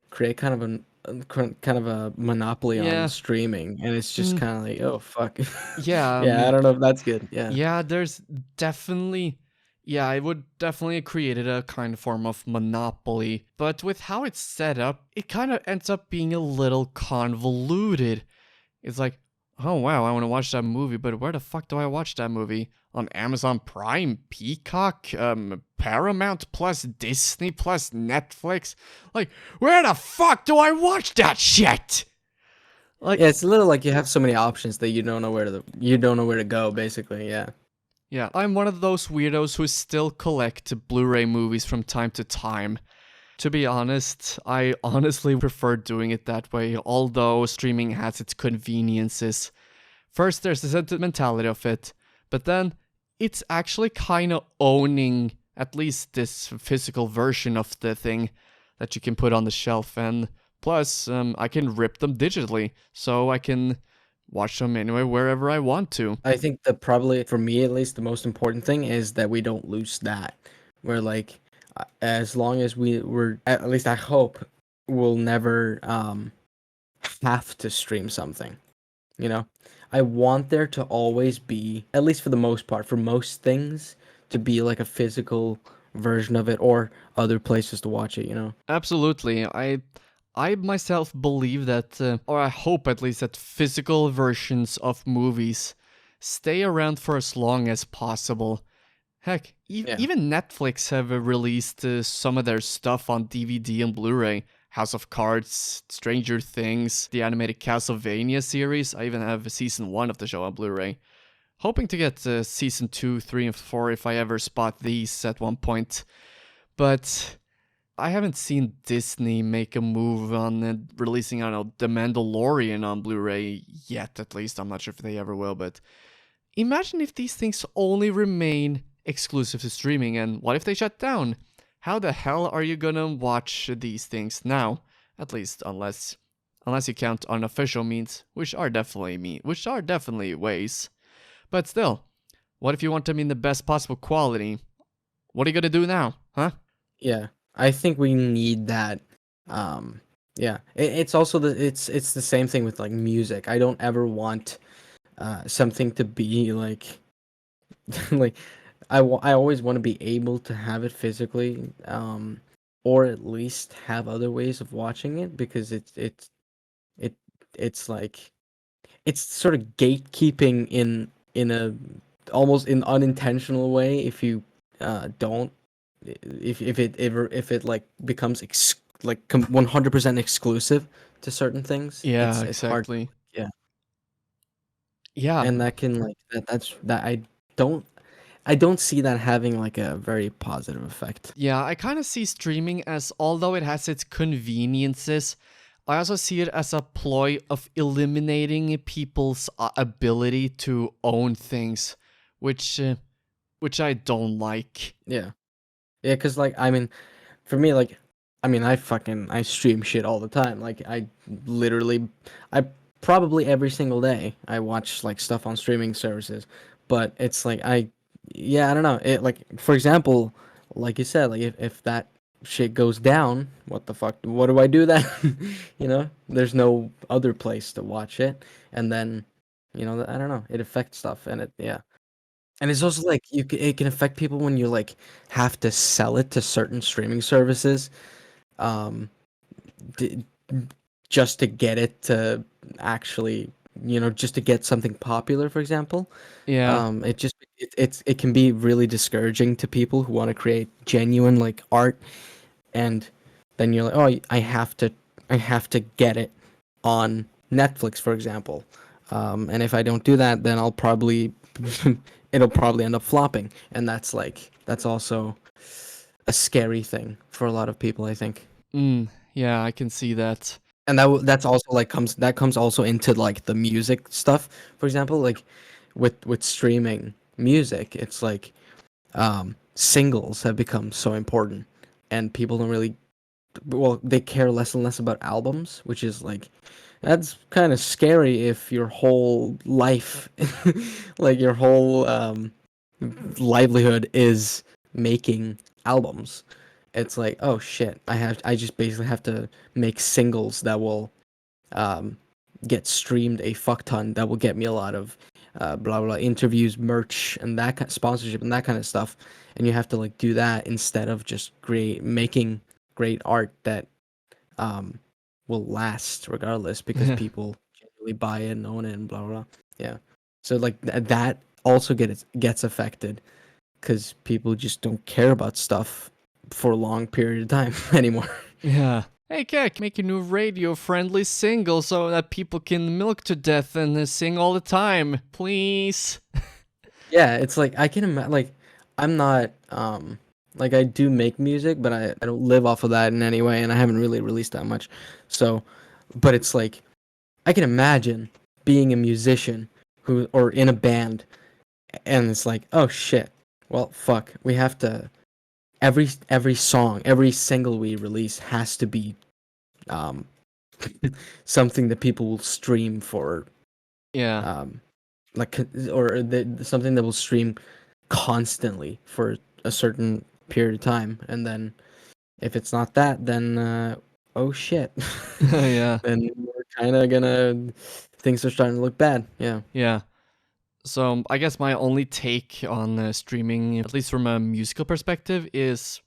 [SPEAKER 2] create kind of a monopoly on
[SPEAKER 1] Yeah.
[SPEAKER 2] streaming, and it's just
[SPEAKER 1] Mm,
[SPEAKER 2] kind of like, oh fuck.
[SPEAKER 1] yeah.
[SPEAKER 2] Yeah, I don't know if that's good. Yeah.
[SPEAKER 1] Yeah, there's definitely. Yeah, it would definitely have created a kind of form of monopoly. But with how it's set up, it kind of ends up being a little convoluted. It's like, oh wow, I want to watch that movie, but where the fuck do I watch that movie? On Amazon Prime, Peacock, Paramount Plus, Disney Plus, Netflix? Like, where the fuck do I watch that shit? Like,
[SPEAKER 2] Yeah, it's a little like you have so many options that you don't know where to go, basically. Yeah.
[SPEAKER 1] yeah, I'm one of those weirdos who still collect Blu-ray movies from time to time. To be honest, I honestly prefer doing it that way, although streaming has its conveniences. First, there's the sentimentality of it, but then it's actually kind of owning at least this physical version of the thing that you can put on the shelf. And plus, I can rip them digitally, so I can watch them anywhere, wherever I want to.
[SPEAKER 2] I think that probably for me at least the most important thing is that we don't lose that. Where like as long as we're at least I hope we'll never have to stream something. You know, I want there to always be, at least for the most part, for most things, to be like a physical version of it or other places to watch it. You know.
[SPEAKER 1] Absolutely. I myself believe that, or I hope at least, that physical versions of movies stay around for as long as possible. Heck,
[SPEAKER 2] Yeah.
[SPEAKER 1] even Netflix have released some of their stuff on DVD and Blu-ray. House of Cards, Stranger Things, the animated Castlevania series. I even have season 1 of the show on Blu-ray. Hoping to get season 2, 3, and 4 if I ever spot these at one point. But I haven't seen Disney make a move on releasing, I don't know, The Mandalorian on Blu-ray yet, at least. I'm not sure if they ever will, but imagine if these things only remain exclusive to streaming, and what if they shut down? How the hell are you gonna watch these things now? At least unless you count unofficial means, which are definitely ways. But still, what if you want them in the best possible quality? What are you gonna do now, huh?
[SPEAKER 2] Yeah, I think we need that. Yeah, it's also it's the same thing with like music. I don't ever want something to be like like I always want to be able to have it physically, or at least have other ways of watching it because it it's like it's sort of gatekeeping in a almost in unintentional way if you don't if it like becomes 100% exclusive to certain things.
[SPEAKER 1] Yeah,
[SPEAKER 2] It's hard.
[SPEAKER 1] exactly.
[SPEAKER 2] Yeah.
[SPEAKER 1] Yeah,
[SPEAKER 2] And that can like that's that don't I don't see that having like a very positive effect.
[SPEAKER 1] yeah, I kind of see streaming as, although it has its conveniences, I also see it as a ploy of eliminating people's ability to own things, which which I don't like.
[SPEAKER 2] Yeah. Yeah, cuz like I mean for me like I mean I stream shit all the time. Like literally I probably every single day I watch like stuff on streaming services. But it's like yeah, I don't know. It like for example, like you said, like if that shit goes down, what the fuck? What do I do then? You know, there's no other place to watch it, and then you know I don't know. It affects stuff, and it yeah, and it's also like it can affect people when you like have to sell it to certain streaming services, um, d- just to get it to actually just to get something popular, for example.
[SPEAKER 1] Yeah,
[SPEAKER 2] It just it can be really discouraging to people who want to create genuine like art, and then you're like, oh, I have to get it on Netflix, for example. And if I don't do that, then I'll probably it'll probably end up flopping, and that's also a scary thing for a lot of people, I think.
[SPEAKER 1] yeah, I can see that.
[SPEAKER 2] And that's also like comes also into like the music stuff, for example, like with streaming music, it's like singles have become so important, and people don't really well they care less and less about albums, which is like that's kind of scary if your whole life like your whole livelihood is making albums. It's like, oh shit, I just basically have to make singles that will um, get streamed a fuck ton, that will get me a lot of blah blah interviews, merch, and that kind sponsorship and that kind of stuff. And you have to like do that instead of just making great art that um, will last regardless because
[SPEAKER 1] Yeah.
[SPEAKER 2] people generally buy it and own it and blah blah. Blah. Yeah, so like that also gets affected because people just don't care about stuff for a long period of time anymore.
[SPEAKER 1] Yeah. Hey, Keck, make a new radio-friendly single so that people can milk to death and sing all the time, please.
[SPEAKER 2] Yeah, it's like I can imagine. Like I'm not like I do make music, but I don't live off of that in any way, and I haven't really released that much. So, but it's like I can imagine being a musician who or in a band, and it's like, oh shit, well fuck, we have to every song, every single we release has to be um something that people will stream for
[SPEAKER 1] Yeah.
[SPEAKER 2] like something that will stream constantly for a certain period of time, and then if it's not that, then oh shit,
[SPEAKER 1] Yeah.
[SPEAKER 2] then we're kind of gonna things are starting to look bad. Yeah.
[SPEAKER 1] Yeah. So I guess my only take on streaming, at least from a musical perspective, is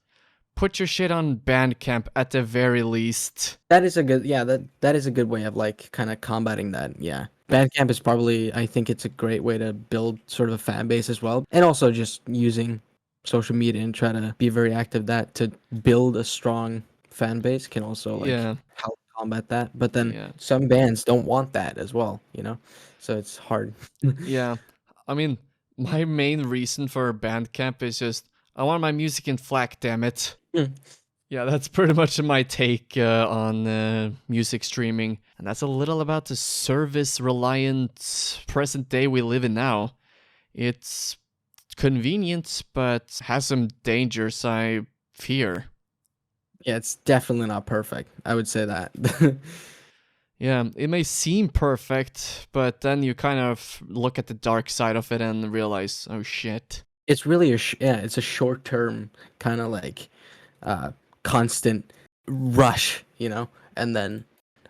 [SPEAKER 1] put your shit on Bandcamp at the very least.
[SPEAKER 2] That is a good, yeah, that is a good way of like kind of combating that. Yeah. Bandcamp is probably, I think it's a great way to build sort of a fan base as well. And also just using social media and try to be very active that to build a strong fan base can also like
[SPEAKER 1] Yeah.
[SPEAKER 2] help combat that. But then
[SPEAKER 1] Yeah.
[SPEAKER 2] some bands don't want that as well, you know? So it's hard.
[SPEAKER 1] Yeah. I mean, my main reason for Bandcamp is just I want my music in FLAC, damn it.
[SPEAKER 2] Mm.
[SPEAKER 1] Yeah, that's pretty much my take on music streaming. And that's a little about the service reliant present day we live in now. It's convenient, but has some dangers, I fear.
[SPEAKER 2] Yeah, it's definitely not perfect. I would say that.
[SPEAKER 1] Yeah, it may seem perfect, but then you kind of look at the dark side of it and realize, oh shit.
[SPEAKER 2] It's really it's a short term kind of like constant rush, you know, and then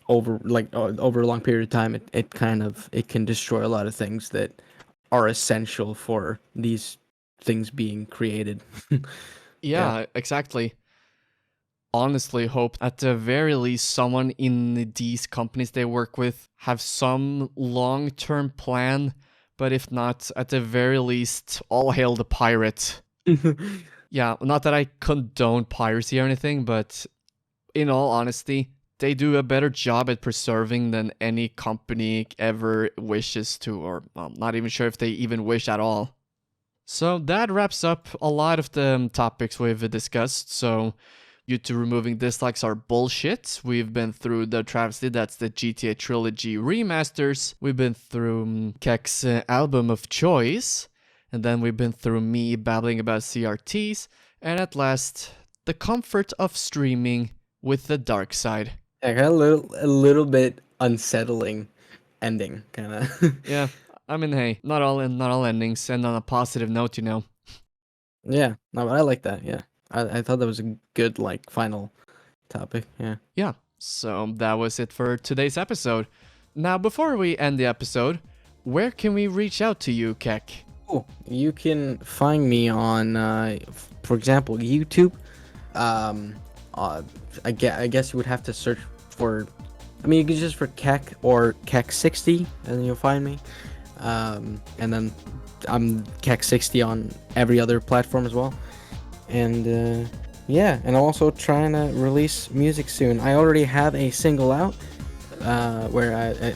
[SPEAKER 2] over a long period of time, it can destroy a lot of things that are essential for these things being created.
[SPEAKER 1] Yeah, exactly. Honestly hope at the very least someone in these companies they work with have some long-term plan, but if not, at the very least, all hail the pirate. Yeah, not that I condone piracy or anything, but in all honesty, they do a better job at preserving than any company ever wishes to, or well, not even sure if they even wish at all. So that wraps up a lot of the topics we've discussed. So YouTube removing dislikes are bullshit. We've been through the travesty, that's the GTA Trilogy remasters. We've been through Keck's album of choice. And then we've been through me babbling about CRTs. And at last, the comfort of streaming with the dark side.
[SPEAKER 2] I got a little bit unsettling ending, kind of.
[SPEAKER 1] Yeah, I mean, hey, not all endings end on a positive note, you know.
[SPEAKER 2] Yeah, no, but I like that. Yeah, I thought that was a good like final topic. Yeah.
[SPEAKER 1] Yeah, so that was it for today's episode. Now, before we end the episode, where can we reach out to you, Keck?
[SPEAKER 2] Oh, you can find me on, for example, YouTube. I guess you would have to search for. I mean, you can just for Keck or Keck60, and you'll find me. And then I'm Keck60 on every other platform as well. And yeah, and I'm also trying to release music soon. I already have a single out, where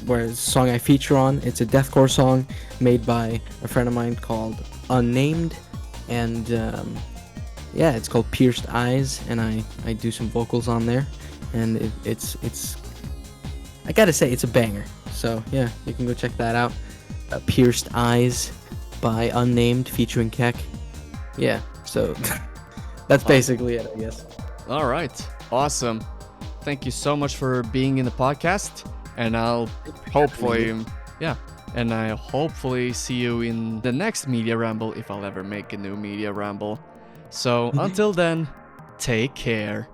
[SPEAKER 2] a song I feature on. It's a deathcore song made by a friend of mine called Unnamed, and yeah, it's called Pierced Eyes, and I do some vocals on there, and it's I gotta say it's a banger. So yeah, you can go check that out. Pierced Eyes by Unnamed featuring Keck. Yeah, so that's basically it, I guess.
[SPEAKER 1] All right, awesome. Thank you so much for being in the podcast, and I'll hopefully, yeah, And I hopefully see you in the next Media Ramble, if I'll ever make a new Media Ramble. So until then, take care.